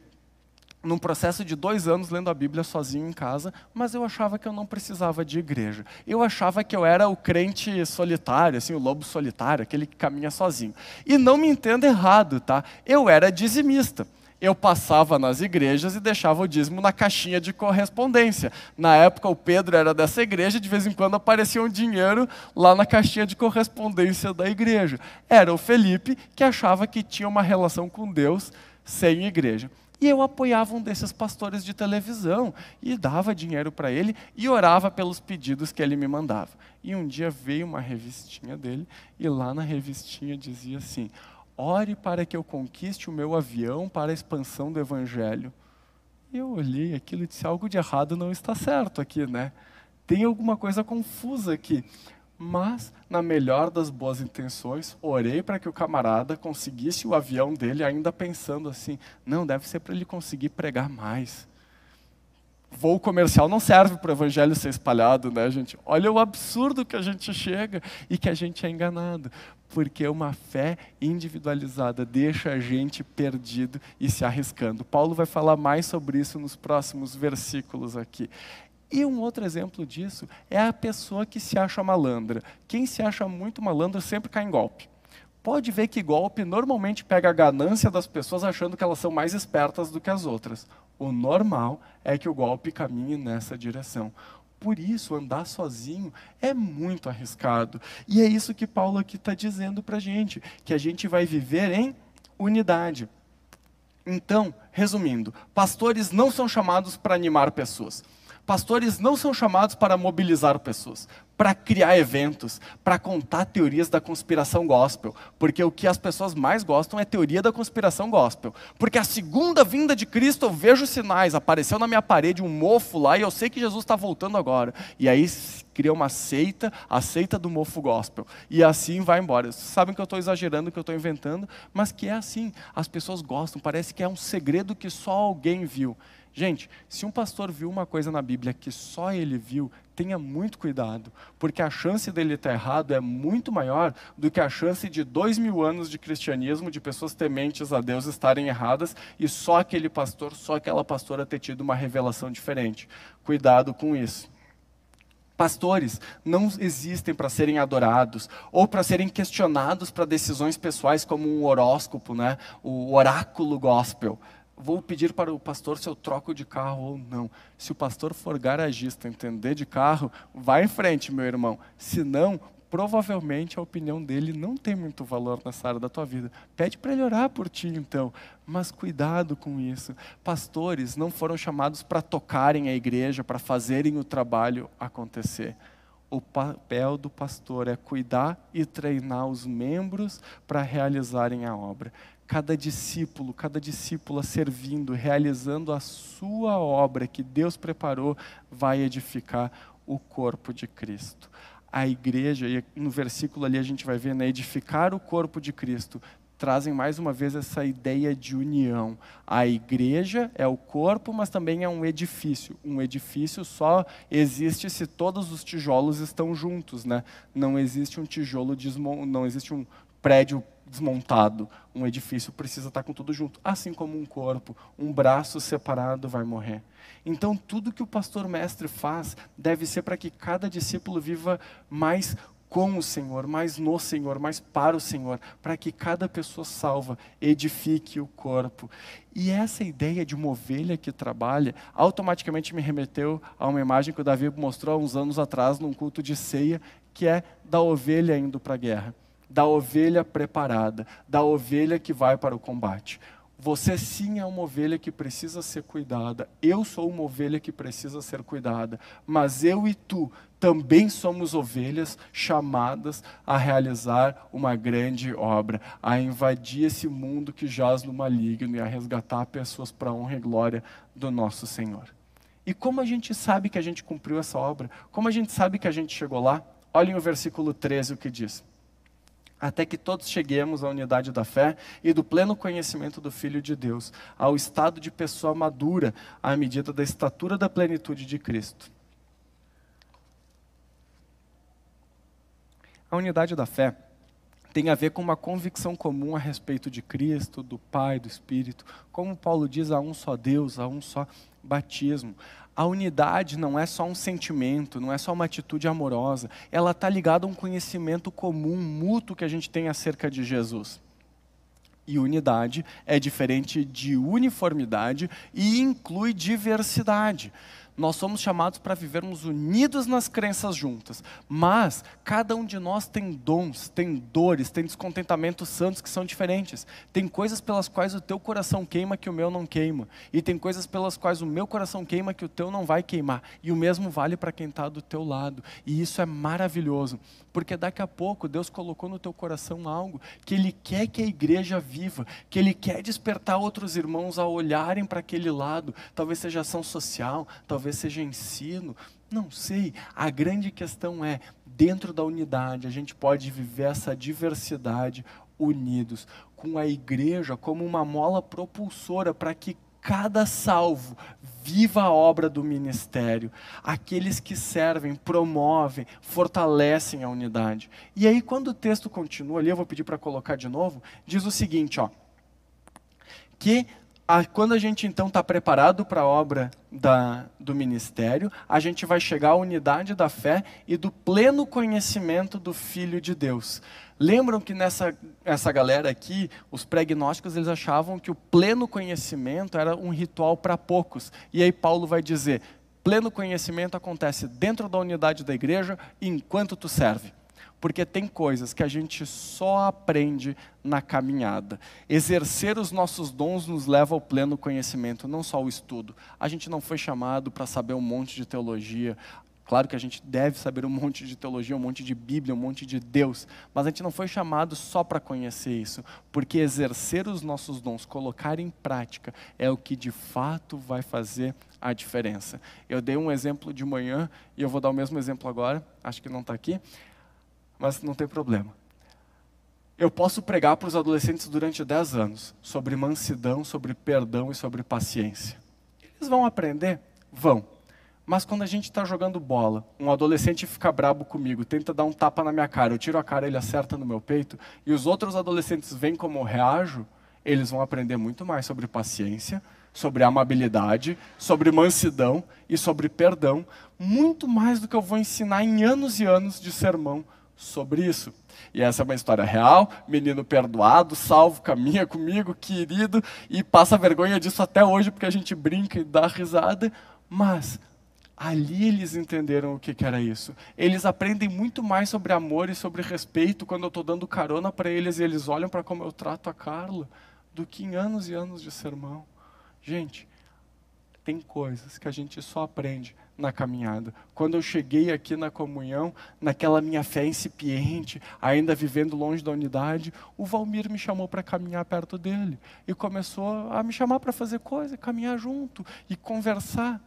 num processo de 2 anos lendo a Bíblia sozinho em casa, mas eu achava que eu não precisava de igreja. Eu achava que eu era o crente solitário, assim, o lobo solitário, aquele que caminha sozinho. E não me entenda errado, tá? Eu era dizimista. Eu passava nas igrejas e deixava o dízimo na caixinha de correspondência. Na época, o Pedro era dessa igreja, de vez em quando aparecia um dinheiro lá na caixinha de correspondência da igreja. Era o Felipe que achava que tinha uma relação com Deus sem igreja. E eu apoiava um desses pastores de televisão e dava dinheiro para ele e orava pelos pedidos que ele me mandava. E um dia veio uma revistinha dele e lá na revistinha dizia assim: ore para que eu conquiste o meu avião para a expansão do Evangelho. E eu olhei aquilo e disse: algo de errado não está certo aqui, né? Tem alguma coisa confusa aqui. Mas, na melhor das boas intenções, orei para que o camarada conseguisse o avião dele, ainda pensando assim: não, deve ser para ele conseguir pregar mais. Voo comercial não serve para o evangelho ser espalhado, né, gente? Olha o absurdo que a gente chega e que a gente é enganado. Porque uma fé individualizada deixa a gente perdido e se arriscando. Paulo vai falar mais sobre isso nos próximos versículos aqui. E um outro exemplo disso é a pessoa que se acha malandra. Quem se acha muito malandro sempre cai em golpe. Pode ver que golpe normalmente pega a ganância das pessoas achando que elas são mais espertas do que as outras. O normal é que o golpe caminhe nessa direção. Por isso, andar sozinho é muito arriscado. E é isso que Paulo aqui está dizendo para a gente, que a gente vai viver em unidade. Então, resumindo, pastores não são chamados para animar pessoas. Pastores não são chamados para mobilizar pessoas. para criar eventos, para contar teorias da conspiração gospel, porque o que as pessoas mais gostam é teoria da conspiração gospel, porque a segunda vinda de Cristo eu vejo sinais, apareceu na minha parede um mofo lá e eu sei que Jesus está voltando agora, e aí cria uma seita, a seita do mofo gospel, e assim vai embora. Vocês sabem que eu estou exagerando, que eu estou inventando, mas que é assim, as pessoas gostam, parece que é um segredo que só alguém viu. Gente, se um pastor viu uma coisa na Bíblia que só ele viu, tenha muito cuidado, porque a chance dele estar errado é muito maior do que a chance de 2000 anos de cristianismo, de pessoas tementes a Deus estarem erradas e só aquele pastor, só aquela pastora ter tido uma revelação diferente. Cuidado com isso. Pastores não existem para serem adorados ou para serem questionados para decisões pessoais como um horóscopo, né? O oráculo gospel. Vou pedir para o pastor se eu troco de carro ou não. Se o pastor for garagista, entender de carro, vai em frente, meu irmão. Se não, provavelmente a opinião dele não tem muito valor nessa área da tua vida. Pede para ele orar por ti, então. Mas cuidado com isso. Pastores não foram chamados para tocarem a igreja, para fazerem o trabalho acontecer. O papel do pastor é cuidar e treinar os membros para realizarem a obra. Cada discípula servindo, realizando a sua obra que Deus preparou, vai edificar o corpo de Cristo. A igreja, e no versículo ali a gente vai ver, né, edificar o corpo de Cristo, trazem mais uma vez essa ideia de união. A igreja é o corpo, mas também é um edifício. Um edifício só existe se todos os tijolos estão juntos, né? Não existe um não existe um prédio desmontado. Um edifício precisa estar com tudo junto. Assim como um corpo, um braço separado vai morrer. Então, tudo que o pastor mestre faz deve ser para que cada discípulo viva mais com o Senhor, mais no Senhor, mais para o Senhor, para que cada pessoa salva edifique o corpo. E essa ideia de uma ovelha que trabalha, automaticamente me remeteu a uma imagem que o Davi mostrou há uns anos atrás, num culto de ceia, que é da ovelha indo para a guerra, da ovelha preparada, da ovelha que vai para o combate. Você sim é uma ovelha que precisa ser cuidada. Eu sou uma ovelha que precisa ser cuidada. Mas eu e tu também somos ovelhas chamadas a realizar uma grande obra, a invadir esse mundo que jaz no maligno e a resgatar pessoas para a honra e glória do nosso Senhor. E como a gente sabe que a gente cumpriu essa obra? Como a gente sabe que a gente chegou lá? Olhem o versículo 13 o que diz. Até que todos cheguemos à unidade da fé e do pleno conhecimento do Filho de Deus, ao estado de pessoa madura, à medida da estatura da plenitude de Cristo. A unidade da fé tem a ver com uma convicção comum a respeito de Cristo, do Pai, do Espírito. Como Paulo diz, há um só Deus, há um só batismo. A unidade não é só um sentimento, não é só uma atitude amorosa, ela está ligada a um conhecimento comum, mútuo que a gente tem acerca de Jesus. E unidade é diferente de uniformidade e inclui diversidade. Nós somos chamados para vivermos unidos nas crenças juntas, mas cada um de nós tem dons, tem dores, tem descontentamentos santos que são diferentes. Tem coisas pelas quais o teu coração queima que o meu não queima, e tem coisas pelas quais o meu coração queima que o teu não vai queimar, e o mesmo vale para quem está do teu lado, e isso é maravilhoso, porque daqui a pouco Deus colocou no teu coração algo que Ele quer que a igreja viva, que Ele quer despertar outros irmãos a olharem para aquele lado, talvez seja ação social, talvez seja ensino, não sei. A grande questão é, dentro da unidade, a gente pode viver essa diversidade unidos, com a igreja como uma mola propulsora para que cada salvo viva a obra do ministério. Aqueles que servem, promovem, fortalecem a unidade. E aí quando o texto continua ali, eu vou pedir para colocar de novo, diz o seguinte, que quando a gente então está preparado para a obra do ministério, a gente vai chegar à unidade da fé e do pleno conhecimento do Filho de Deus. Lembram que essa galera aqui, os pré-gnósticos, eles achavam que o pleno conhecimento era um ritual para poucos. E aí Paulo vai dizer, pleno conhecimento acontece dentro da unidade da igreja enquanto tu serve. Porque tem coisas que a gente só aprende na caminhada. Exercer os nossos dons nos leva ao pleno conhecimento, não só o estudo. A gente não foi chamado para saber um monte de teologia. Claro que a gente deve saber um monte de teologia, um monte de Bíblia, um monte de Deus, mas a gente não foi chamado só para conhecer isso, porque exercer os nossos dons, colocar em prática, é o que de fato vai fazer a diferença. Eu dei um exemplo de manhã e eu vou dar o mesmo exemplo agora, acho que não está aqui, mas não tem problema. Eu posso pregar para os adolescentes durante 10 anos sobre mansidão, sobre perdão e sobre paciência. Eles vão aprender? Vão. Mas quando a gente está jogando bola, um adolescente fica brabo comigo, tenta dar um tapa na minha cara, eu tiro a cara, ele acerta no meu peito, e os outros adolescentes veem como eu reajo, eles vão aprender muito mais sobre paciência, sobre amabilidade, sobre mansidão e sobre perdão, muito mais do que eu vou ensinar em anos e anos de sermão sobre isso. E essa é uma história real, menino perdoado, salvo, caminha comigo, querido, e passa vergonha disso até hoje, porque a gente brinca e dá risada, mas ali eles entenderam o que era isso. Eles aprendem muito mais sobre amor e sobre respeito quando eu estou dando carona para eles e eles olham para como eu trato a Carla, do que em anos e anos de sermão. Gente, tem coisas que a gente só aprende na caminhada. Quando eu cheguei aqui na comunhão, naquela minha fé incipiente, ainda vivendo longe da unidade, o Valmir me chamou para caminhar perto dele e começou a me chamar para fazer coisa, caminhar junto e conversar.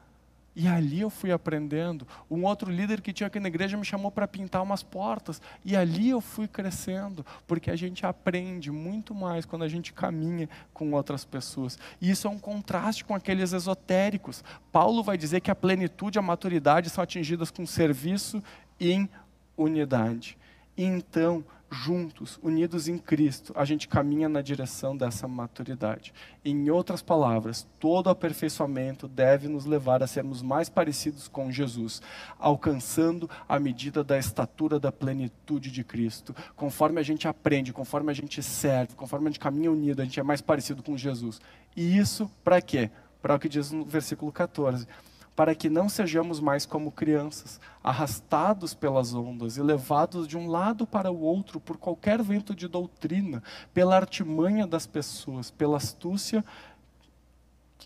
E ali eu fui aprendendo. Um outro líder que tinha aqui na igreja me chamou para pintar umas portas. E ali eu fui crescendo. Porque a gente aprende muito mais quando a gente caminha com outras pessoas. E isso é um contraste com aqueles esotéricos. Paulo vai dizer que a plenitude e a maturidade são atingidas com serviço e em unidade. E então, juntos, unidos em Cristo, a gente caminha na direção dessa maturidade. Em outras palavras, todo aperfeiçoamento deve nos levar a sermos mais parecidos com Jesus, alcançando a medida da estatura da plenitude de Cristo. Conforme a gente aprende, conforme a gente serve, conforme a gente caminha unido, a gente é mais parecido com Jesus. E isso para quê? Para o que diz no versículo 14. Para que não sejamos mais como crianças, arrastados pelas ondas e levados de um lado para o outro por qualquer vento de doutrina, pela artimanha das pessoas, pela astúcia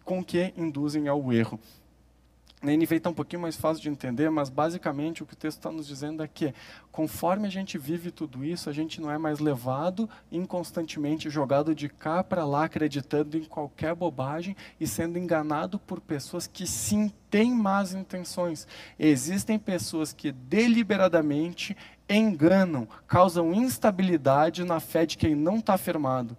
com que induzem ao erro. Na NVI está um pouquinho mais fácil de entender, mas basicamente o que o texto está nos dizendo é que, conforme a gente vive tudo isso, a gente não é mais levado inconstantemente, jogado de cá para lá, acreditando em qualquer bobagem e sendo enganado por pessoas que sim têm más intenções. Existem pessoas que deliberadamente enganam, causam instabilidade na fé de quem não está firmado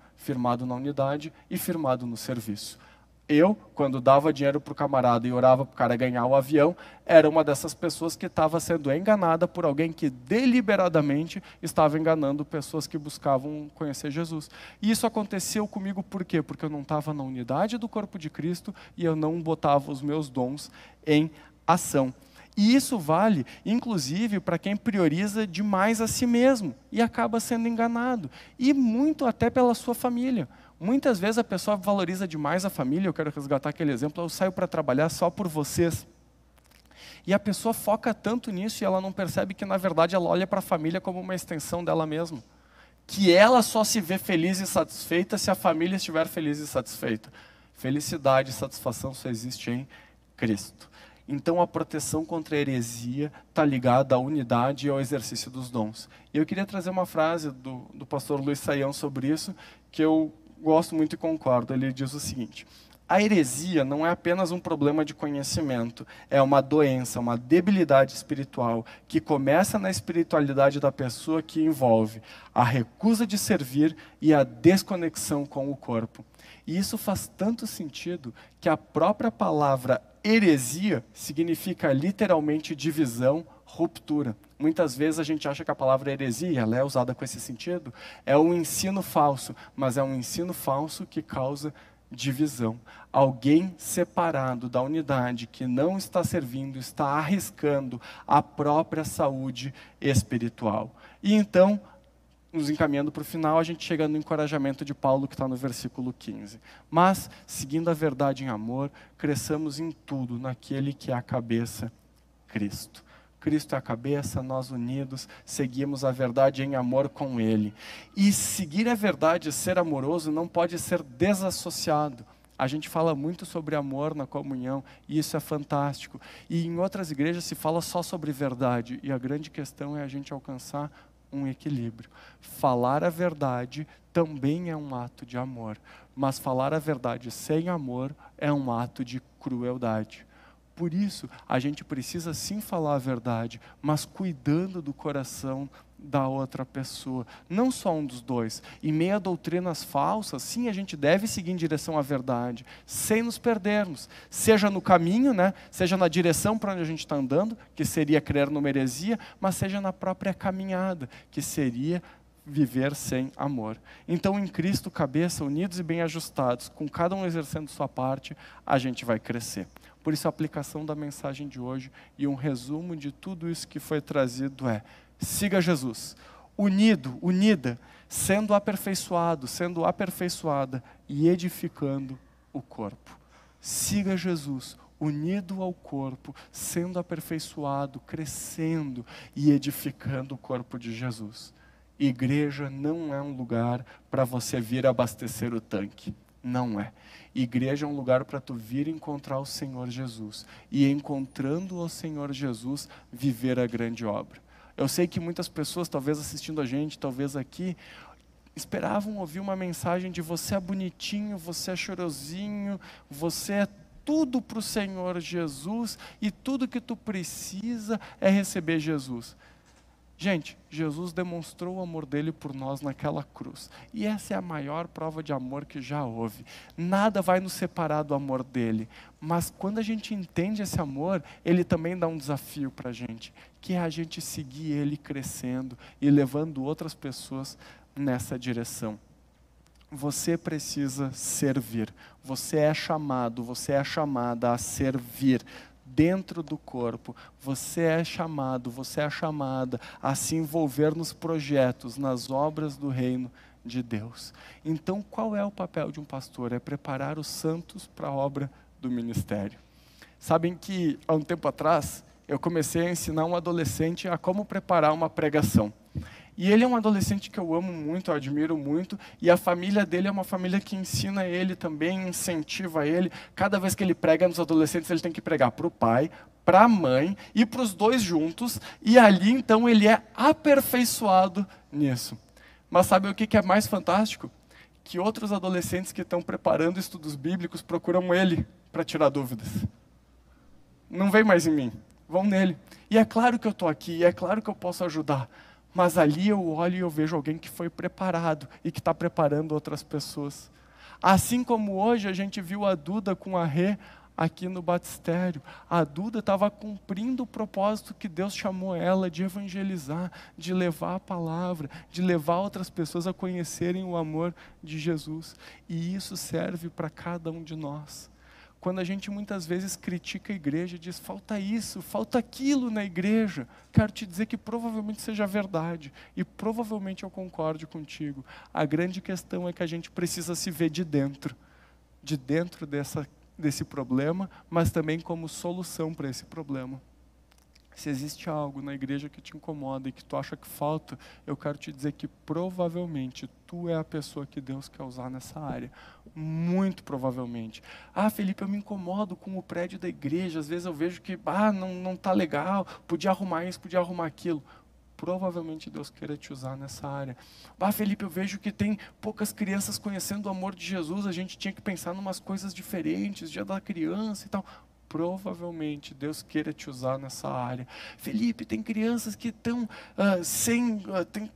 na unidade e firmado no serviço. Eu, quando dava dinheiro para o camarada e orava para o cara ganhar o avião, era uma dessas pessoas que estava sendo enganada por alguém que deliberadamente estava enganando pessoas que buscavam conhecer Jesus. E isso aconteceu comigo por quê? Porque eu não estava na unidade do corpo de Cristo e eu não botava os meus dons em ação. E isso vale, inclusive, para quem prioriza demais a si mesmo e acaba sendo enganado. E muito até pela sua família. Muitas vezes a pessoa valoriza demais a família, eu quero resgatar aquele exemplo, eu saio para trabalhar só por vocês. E a pessoa foca tanto nisso e ela não percebe que, na verdade, ela olha para a família como uma extensão dela mesma. Que ela só se vê feliz e satisfeita se a família estiver feliz e satisfeita. Felicidade e satisfação só existe em Cristo. Então a proteção contra a heresia está ligada à unidade e ao exercício dos dons. E eu queria trazer uma frase do pastor Luiz Saião sobre isso, que eu gosto muito e concordo. Ele diz o seguinte: a heresia não é apenas um problema de conhecimento, é uma doença, uma debilidade espiritual, que começa na espiritualidade da pessoa, que envolve a recusa de servir e a desconexão com o corpo. E isso faz tanto sentido que a própria palavra heresia significa literalmente divisão, ruptura. Muitas vezes a gente acha que a palavra heresia, ela é usada com esse sentido, é um ensino falso, mas é um ensino falso que causa divisão. Alguém separado da unidade, que não está servindo, está arriscando a própria saúde espiritual. E então, nos encaminhando para o final, a gente chega no encorajamento de Paulo, que está no versículo 15. Mas, seguindo a verdade em amor, cresçamos em tudo naquele que é a cabeça, Cristo. Cristo é a cabeça, nós unidos, seguimos a verdade em amor com Ele. E seguir a verdade, ser amoroso, não pode ser desassociado. A gente fala muito sobre amor na comunhão, e isso é fantástico. E em outras igrejas se fala só sobre verdade, e a grande questão é a gente alcançar um equilíbrio. Falar a verdade também é um ato de amor, mas falar a verdade sem amor é um ato de crueldade. Por isso, a gente precisa sim falar a verdade, mas cuidando do coração da outra pessoa, não só um dos dois. Em meio a doutrinas falsas, sim, a gente deve seguir em direção à verdade, sem nos perdermos, seja no caminho, né, seja na direção para onde a gente está andando, que seria crer numa heresia, mas seja na própria caminhada, que seria viver sem amor. Então, em Cristo, cabeça, unidos e bem ajustados, com cada um exercendo sua parte, a gente vai crescer. Por isso, a aplicação da mensagem de hoje e um resumo de tudo isso que foi trazido é: siga Jesus, unido, unida, sendo aperfeiçoado, sendo aperfeiçoada e edificando o corpo. Siga Jesus, unido ao corpo, sendo aperfeiçoado, crescendo e edificando o corpo de Jesus. Igreja não é um lugar para você vir abastecer o tanque. Não é. Igreja é um lugar para tu vir encontrar o Senhor Jesus. E encontrando o Senhor Jesus, viver a grande obra. Eu sei que muitas pessoas, talvez assistindo a gente, talvez aqui, esperavam ouvir uma mensagem de você é bonitinho, você é chorosinho, você é tudo para o Senhor Jesus e tudo que tu precisa é receber Jesus. Gente, Jesus demonstrou o amor dele por nós naquela cruz. E essa é a maior prova de amor que já houve. Nada vai nos separar do amor dele. Mas quando a gente entende esse amor, ele também dá um desafio para a gente, que é a gente seguir ele crescendo e levando outras pessoas nessa direção. Você precisa servir. Você é chamado, você é chamada a servir. Dentro do corpo, você é chamado, você é chamada a se envolver nos projetos, nas obras do reino de Deus. Então, qual é o papel de um pastor? É preparar os santos para a obra do ministério. Sabem que, há um tempo atrás, eu comecei a ensinar um adolescente a como preparar uma pregação. E ele é um adolescente que eu amo muito, eu admiro muito, e a família dele é uma família que ensina ele também, incentiva ele. Cada vez que ele prega nos adolescentes, ele tem que pregar para o pai, para a mãe e para os dois juntos, e ali então ele é aperfeiçoado nisso. Mas sabe o que é mais fantástico? Que outros adolescentes que estão preparando estudos bíblicos procuram ele para tirar dúvidas. Não vem mais em mim, vão nele. E é claro que eu estou aqui, e é claro que eu posso ajudar. Mas ali eu olho e eu vejo alguém que foi preparado e que está preparando outras pessoas. Assim como hoje a gente viu a Duda com a Rê aqui no batistério. A Duda estava cumprindo o propósito que Deus chamou ela de evangelizar, de levar a palavra, de levar outras pessoas a conhecerem o amor de Jesus. E isso serve para cada um de nós. Quando a gente muitas vezes critica a igreja, diz, falta isso, falta aquilo na igreja, quero te dizer que provavelmente seja verdade, e provavelmente eu concorde contigo. A grande questão é que a gente precisa se ver de dentro desse problema, mas também como solução para esse problema. Se existe algo na igreja que te incomoda e que tu acha que falta, eu quero te dizer que provavelmente tu é a pessoa que Deus quer usar nessa área. Muito provavelmente. Ah, Felipe, eu me incomodo com o prédio da igreja, às vezes eu vejo que não está legal, podia arrumar isso, podia arrumar aquilo. Provavelmente Deus queira te usar nessa área. Ah, Felipe, eu vejo que tem poucas crianças conhecendo o amor de Jesus, a gente tinha que pensar em umas coisas diferentes, dia da criança e tal. Provavelmente Deus queira te usar nessa área. Felipe, tem crianças que estão tem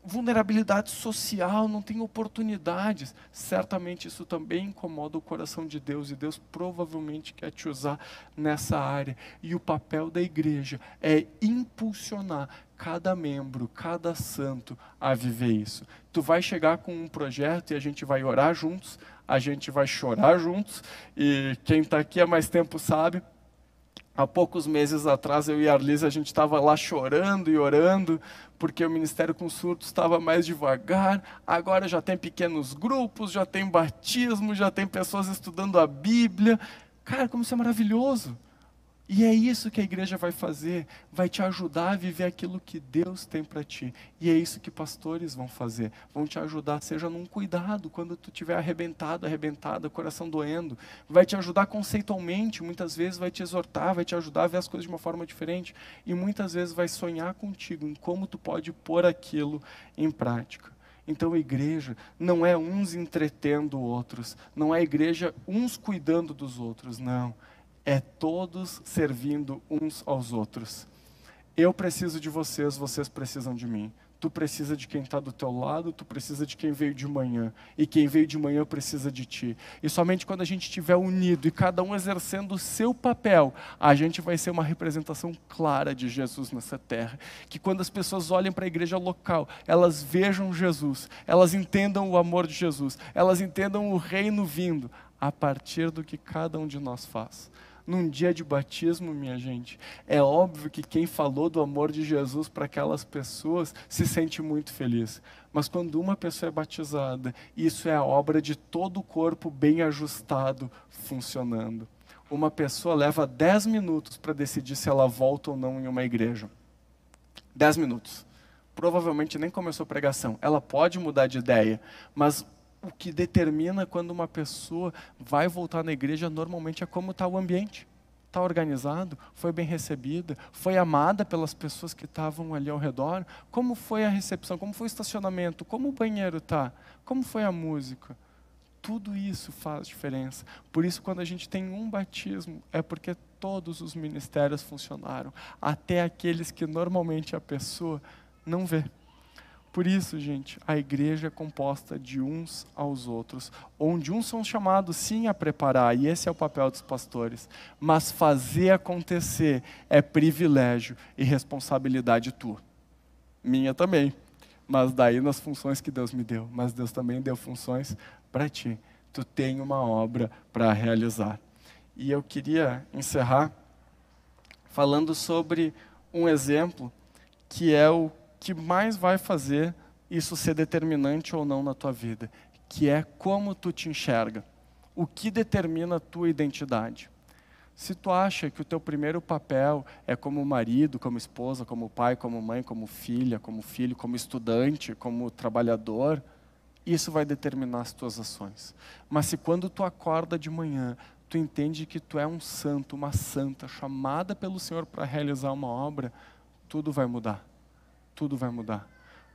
vulnerabilidade social, não tem oportunidades. Certamente isso também incomoda o coração de Deus, e Deus provavelmente quer te usar nessa área. E o papel da igreja é impulsionar cada membro, cada santo a viver isso. Tu vai chegar com um projeto e a gente vai orar juntos, a gente vai chorar juntos, e quem está aqui há mais tempo sabe, há poucos meses atrás eu e a Arlise, a gente estava lá chorando e orando, porque o Ministério com Surdos estava mais devagar. Agora já tem pequenos grupos, já tem batismo, já tem pessoas estudando a Bíblia. Cara, como isso é maravilhoso! E é isso que a igreja vai fazer, vai te ajudar a viver aquilo que Deus tem para ti. E é isso que pastores vão fazer, vão te ajudar, seja num cuidado, quando tu estiver arrebentado, arrebentada, coração doendo, vai te ajudar conceitualmente, muitas vezes vai te exortar, vai te ajudar a ver as coisas de uma forma diferente, e muitas vezes vai sonhar contigo em como tu pode pôr aquilo em prática. Então a igreja não é uns entretendo outros, não é a igreja uns cuidando dos outros, não. É todos servindo uns aos outros. Eu preciso de vocês, vocês precisam de mim. Tu precisa de quem está do teu lado, tu precisa de quem veio de manhã. E quem veio de manhã precisa de ti. E somente quando a gente estiver unido e cada um exercendo o seu papel, a gente vai ser uma representação clara de Jesus nessa terra. Que quando as pessoas olhem para a igreja local, elas vejam Jesus, elas entendam o amor de Jesus, elas entendam o reino vindo, a partir do que cada um de nós faz. Num dia de batismo, minha gente, é óbvio que quem falou do amor de Jesus para aquelas pessoas se sente muito feliz. Mas quando uma pessoa é batizada, isso é a obra de todo o corpo bem ajustado, funcionando. Uma pessoa leva 10 minutos para decidir se ela volta ou não em uma igreja. 10 minutos. Provavelmente nem começou a pregação. Ela pode mudar de ideia, mas o que determina quando uma pessoa vai voltar na igreja normalmente é como está o ambiente. Está organizado? Foi bem recebida? Foi amada pelas pessoas que estavam ali ao redor? Como foi a recepção? Como foi o estacionamento? Como o banheiro está? Como foi a música? Tudo isso faz diferença. Por isso, quando a gente tem um batismo, é porque todos os ministérios funcionaram. Até aqueles que normalmente a pessoa não vê. Por isso, gente, a igreja é composta de uns aos outros, onde uns são chamados sim a preparar, e esse é o papel dos pastores, mas fazer acontecer é privilégio e responsabilidade tua. Minha também, mas daí nas funções que Deus me deu, mas Deus também deu funções para ti. Tu tem uma obra para realizar. E eu queria encerrar falando sobre um exemplo que é o que mais vai fazer isso ser determinante ou não na tua vida, que é como tu te enxerga, o que determina a tua identidade. Se tu acha que o teu primeiro papel é como marido, como esposa, como pai, como mãe, como filha, como filho, como estudante, como trabalhador, isso vai determinar as tuas ações. Mas se quando tu acorda de manhã, tu entende que tu é um santo, uma santa, chamada pelo Senhor para realizar uma obra, tudo vai mudar. Tudo vai mudar.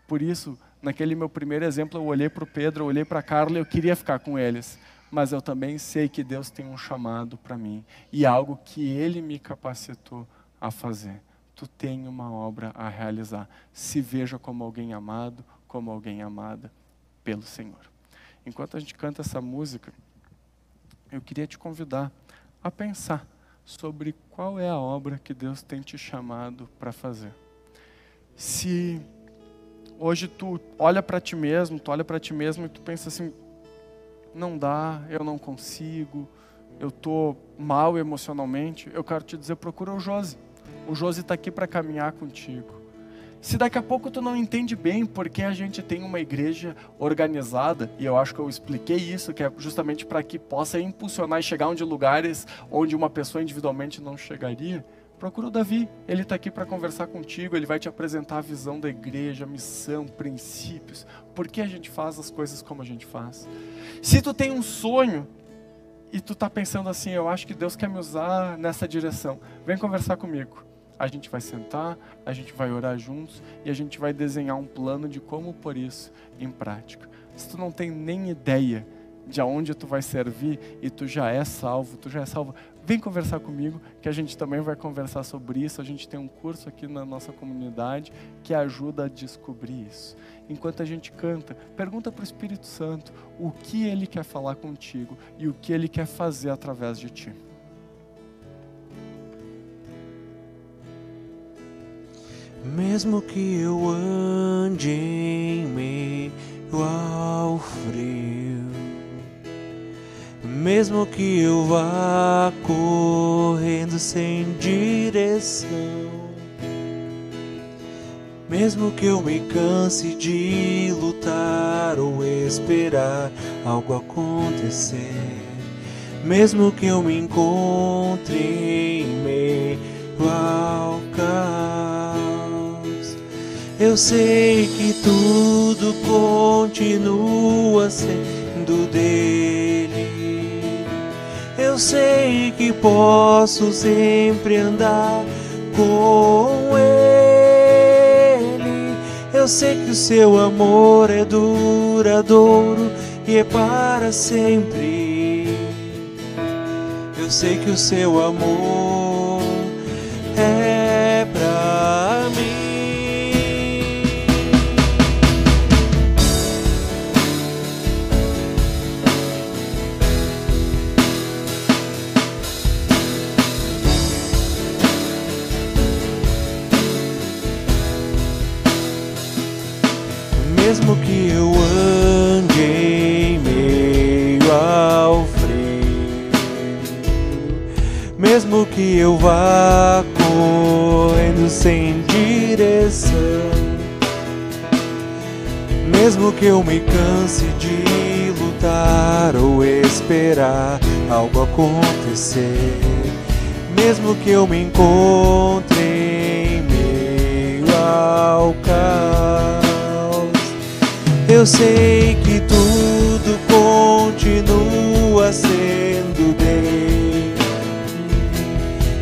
Por isso, naquele meu primeiro exemplo, eu olhei para o Pedro, eu olhei para a Carla e eu queria ficar com eles. Mas eu também sei que Deus tem um chamado para mim. E algo que Ele me capacitou a fazer. Tu tem uma obra a realizar. Se veja como alguém amado, como alguém amada pelo Senhor. Enquanto a gente canta essa música, eu queria te convidar a pensar sobre qual é a obra que Deus tem te chamado para fazer. Se hoje tu olha para ti mesmo, e tu pensa assim, não dá, eu não consigo, eu estou mal emocionalmente, eu quero te dizer, procura o Josi. O Josi está aqui para caminhar contigo. Se daqui a pouco tu não entende bem porque a gente tem uma igreja organizada, e eu acho que eu expliquei isso, que é justamente para que possa impulsionar e chegar onde lugares onde uma pessoa individualmente não chegaria, procura o Davi, ele está aqui para conversar contigo, ele vai te apresentar a visão da igreja, a missão, princípios, por que a gente faz as coisas como a gente faz. Se tu tem um sonho e tu está pensando assim, eu acho que Deus quer me usar nessa direção, vem conversar comigo. A gente vai sentar, a gente vai orar juntos e a gente vai desenhar um plano de como pôr isso em prática. Se tu não tem nem ideia de aonde tu vai servir e tu já é salvo, vem conversar comigo, que a gente também vai conversar sobre isso. A gente tem um curso aqui na nossa comunidade que ajuda a descobrir isso. Enquanto a gente canta, pergunta para o Espírito Santo o que Ele quer falar contigo e o que Ele quer fazer através de ti. Mesmo que eu ande em meio ao frio, mesmo que eu vá correndo sem direção, mesmo que eu me canse de lutar ou esperar algo acontecer, mesmo que eu me encontre em meio ao caos. Eu sei que tudo continua sendo dele. Eu sei que posso sempre andar com ele. Eu sei que o seu amor é duradouro e é para sempre. Eu sei que o seu amor é pra mim. Mesmo que eu ande em meio ao frio, mesmo que eu vá correndo sem direção, mesmo que eu me canse de lutar ou esperar algo acontecer, mesmo que eu me encontre em meio ao caos, eu sei que tudo continua sendo bem.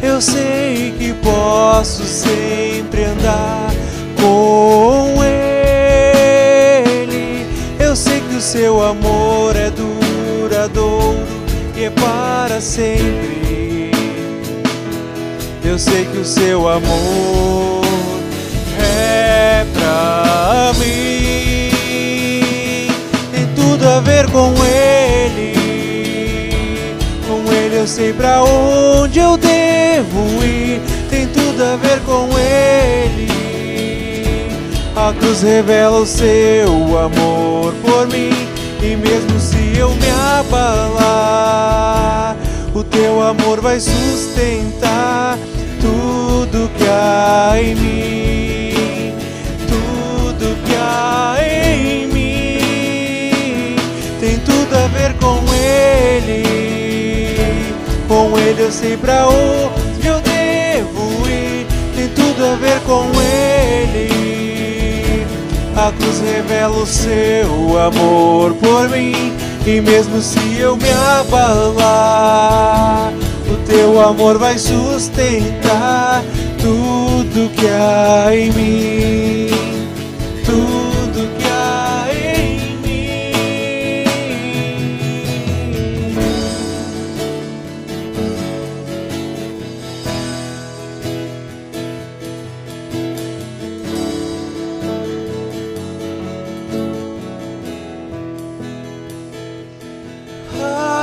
Eu sei que posso sempre andar com ele. Eu sei que o seu amor é duradouro e é para sempre. Eu sei que o seu amor é pra mim. Tudo a ver com ele. Com ele eu sei pra onde eu devo ir. Tem tudo a ver com ele. A cruz revela o seu amor por mim. E mesmo se eu me abalar, o teu amor vai sustentar tudo que há em mim. Tudo que há em mim tem tudo a ver com ele. Com ele eu sei pra onde eu devo ir. Tem tudo a ver com ele. A cruz revela o seu amor por mim. E mesmo se eu me abalar, o teu amor vai sustentar tudo que há em mim. Tudo que há em mim.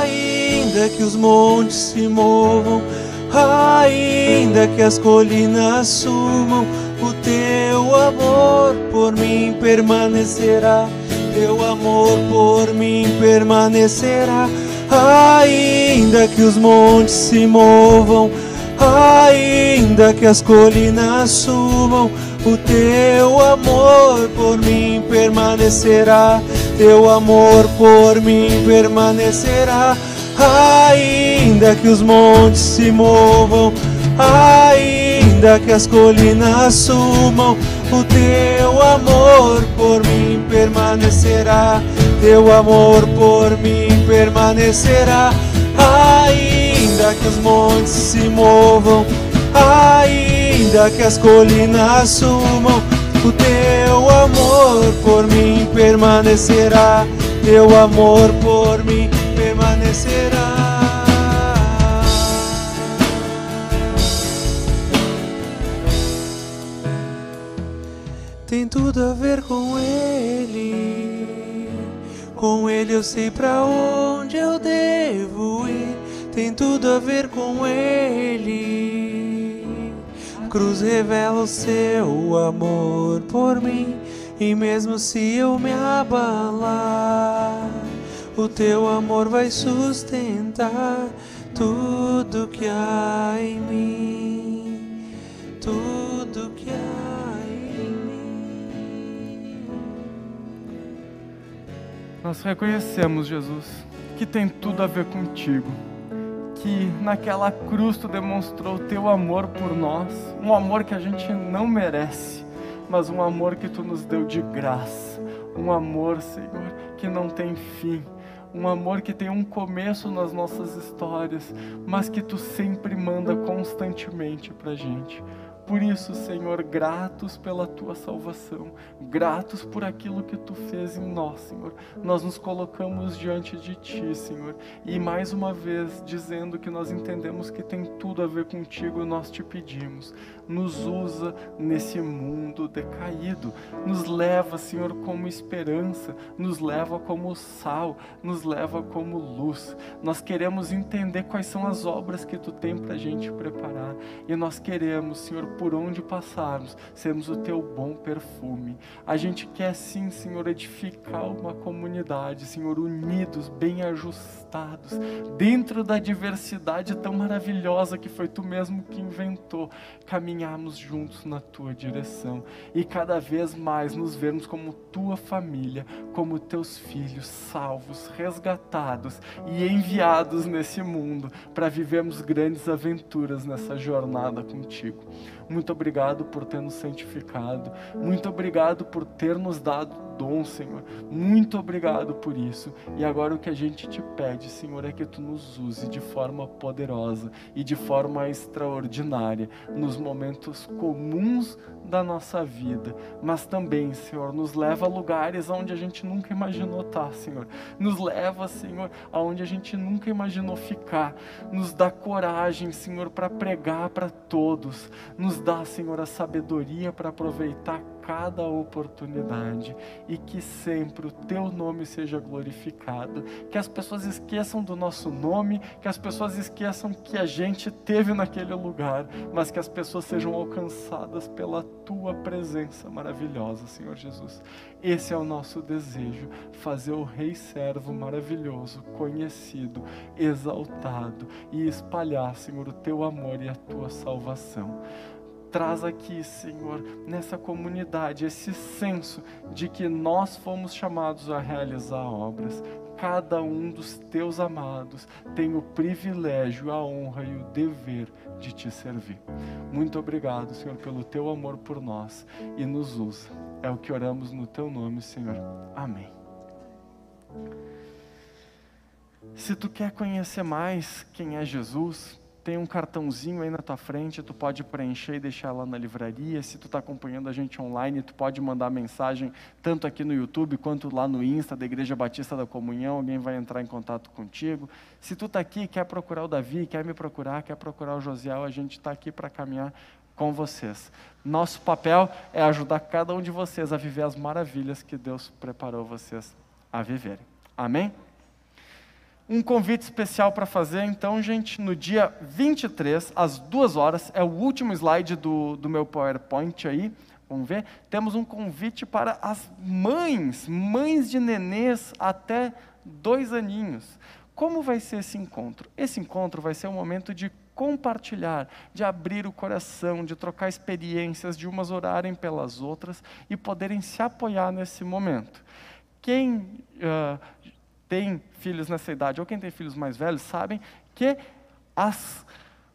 Ainda que os montes se movam, ainda que as colinas sumam, o teu amor por mim permanecerá. Teu amor por mim permanecerá. Ainda que os montes se movam, ainda que as colinas sumam, o teu amor por mim permanecerá. Teu amor por mim permanecerá. Ainda que os montes se movam, ainda que as colinas sumam, o teu amor por mim permanecerá. Teu amor por mim permanecerá. Ainda que os montes se movam, ainda que as colinas sumam, o teu amor por mim permanecerá. Teu amor por mim permanecerá. Tem tudo a ver com ele. Com ele eu sei pra onde eu devo ir. Tem tudo a ver com ele. A cruz revela o seu amor por mim. E mesmo se eu me abalar, o teu amor vai sustentar tudo que há em mim. Tudo que há em mim. Nós reconhecemos, Jesus, que tem tudo a ver contigo. que naquela cruz Tu demonstrou o Teu amor por nós, um amor que a gente não merece, mas um amor que Tu nos deu de graça, um amor, Senhor, que não tem fim, um amor que tem um começo nas nossas histórias, mas que Tu sempre manda constantemente pra gente. Por isso, Senhor, gratos pela Tua salvação, gratos por aquilo que Tu fez em nós, Senhor. Nós nos colocamos diante de Ti, Senhor, e mais uma vez dizendo que nós entendemos que tem tudo a ver contigo, nós Te pedimos, nos usa nesse mundo decaído, nos leva, Senhor, como esperança, nos leva como sal, nos leva como luz. Nós queremos entender quais são as obras que Tu tem para a gente preparar, e nós queremos, Senhor, por onde passarmos, sermos o Teu bom perfume. A gente quer sim, Senhor, edificar uma comunidade, Senhor, unidos, bem ajustados, dentro da diversidade tão maravilhosa que foi Tu mesmo que inventou, caminharmos juntos na Tua direção e cada vez mais nos vermos como Tua família, como Teus filhos salvos, resgatados e enviados nesse mundo para vivermos grandes aventuras nessa jornada contigo. Muito obrigado por ter nos santificado. Muito obrigado por ter nos dado dom, Senhor. Muito obrigado por isso. E agora o que a gente te pede, Senhor, é que Tu nos use de forma poderosa e de forma extraordinária nos momentos comuns da nossa vida. Mas também, Senhor, nos leva a lugares onde a gente nunca imaginou estar, Senhor. Nos leva, Senhor, aonde a gente nunca imaginou ficar. Nos dá coragem, Senhor, para pregar para todos. Nos dá, Senhor, a sabedoria para aproveitar cada oportunidade e que sempre o Teu nome seja glorificado, que as pessoas esqueçam do nosso nome, que as pessoas esqueçam que a gente teve naquele lugar, mas que as pessoas sejam alcançadas pela Tua presença maravilhosa, Senhor Jesus. Esse é o nosso desejo, fazer o Rei Servo maravilhoso, conhecido, exaltado e espalhar, Senhor, o Teu amor e a Tua salvação. Traz aqui, Senhor, nessa comunidade, esse senso de que nós fomos chamados a realizar obras. Cada um dos Teus amados tem o privilégio, a honra e o dever de Te servir. Muito obrigado, Senhor, pelo Teu amor por nós e nos usa. É o que oramos no Teu nome, Senhor. Amém. Se tu quer conhecer mais quem é Jesus, tem um cartãozinho aí na tua frente, tu pode preencher e deixar lá na livraria. Se tu está acompanhando a gente online, tu pode mandar mensagem tanto aqui no YouTube quanto lá no Insta da Igreja Batista da Comunhão, alguém vai entrar em contato contigo. Se tu está aqui, quer procurar o Davi, quer me procurar, quer procurar o Josiel, a gente está aqui para caminhar com vocês. Nosso papel é ajudar cada um de vocês a viver as maravilhas que Deus preparou vocês a viverem. Amém? Um convite especial para fazer, então, gente, no dia 23, às 2 horas, é o último slide do meu PowerPoint aí, vamos ver? Temos um convite para as mães de nenês até 2 aninhos. Como vai ser esse encontro? Esse encontro vai ser um momento de compartilhar, de abrir o coração, de trocar experiências, de umas orarem pelas outras e poderem se apoiar nesse momento. Quem tem filhos nessa idade, ou quem tem filhos mais velhos, sabem que as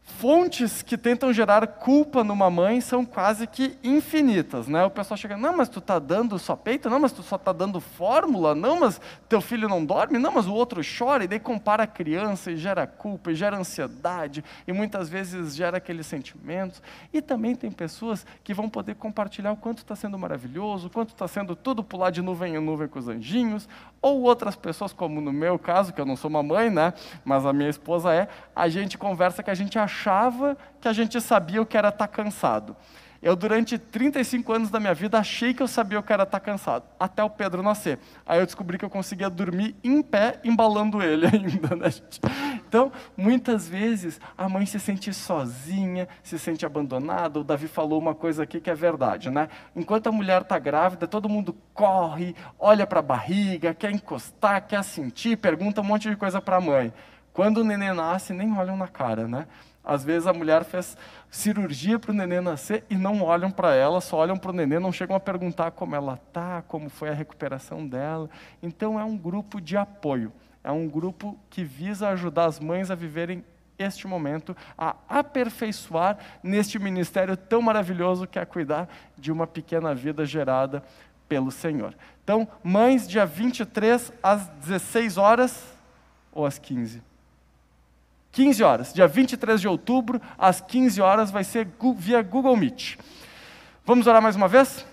fontes que tentam gerar culpa numa mãe são quase que infinitas, né? O pessoal chega, não, mas tu está dando só peito, não, mas tu só está dando fórmula, não, mas teu filho não dorme, não, mas o outro chora, e daí compara a criança e gera culpa, e gera ansiedade, e muitas vezes gera aqueles sentimentos. E também tem pessoas que vão poder compartilhar o quanto está sendo maravilhoso, o quanto está sendo tudo pular de nuvem em nuvem com os anjinhos, ou outras pessoas, como no meu caso, que eu não sou uma mãe, né? Mas a minha esposa é, a gente conversa que a gente achava que a gente sabia o que era estar cansado. Eu, durante 35 anos da minha vida, achei que eu sabia o que era estar cansado, até o Pedro nascer. Aí eu descobri que eu conseguia dormir em pé, embalando ele ainda, né, gente? Então, muitas vezes, a mãe se sente sozinha, se sente abandonada. O Davi falou uma coisa aqui que é verdade, né? Enquanto a mulher está grávida, todo mundo corre, olha para a barriga, quer encostar, quer sentir, pergunta um monte de coisa para a mãe. Quando o neném nasce, nem olham na cara, né? Às vezes a mulher fez cirurgia para o neném nascer e não olham para ela, só olham para o neném, não chegam a perguntar como ela está, como foi a recuperação dela. Então é um grupo de apoio, é um grupo que visa ajudar as mães a viverem este momento a aperfeiçoar neste ministério tão maravilhoso que é cuidar de uma pequena vida gerada pelo Senhor. Então, mães, dia 23 às 16 horas ou às 15? 15 horas, dia 23 de outubro, às 15 horas, vai ser via Google Meet. Vamos orar mais uma vez?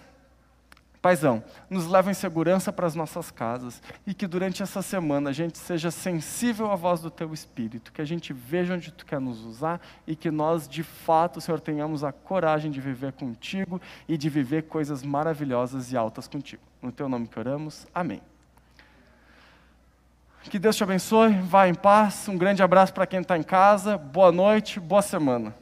Paizão, nos leva em segurança para as nossas casas e que durante essa semana a gente seja sensível à voz do Teu Espírito, que a gente veja onde Tu quer nos usar e que nós, de fato, Senhor, tenhamos a coragem de viver contigo e de viver coisas maravilhosas e altas contigo. No Teu nome que oramos, amém. Que Deus te abençoe, vá em paz, um grande abraço para quem está em casa, boa noite, boa semana.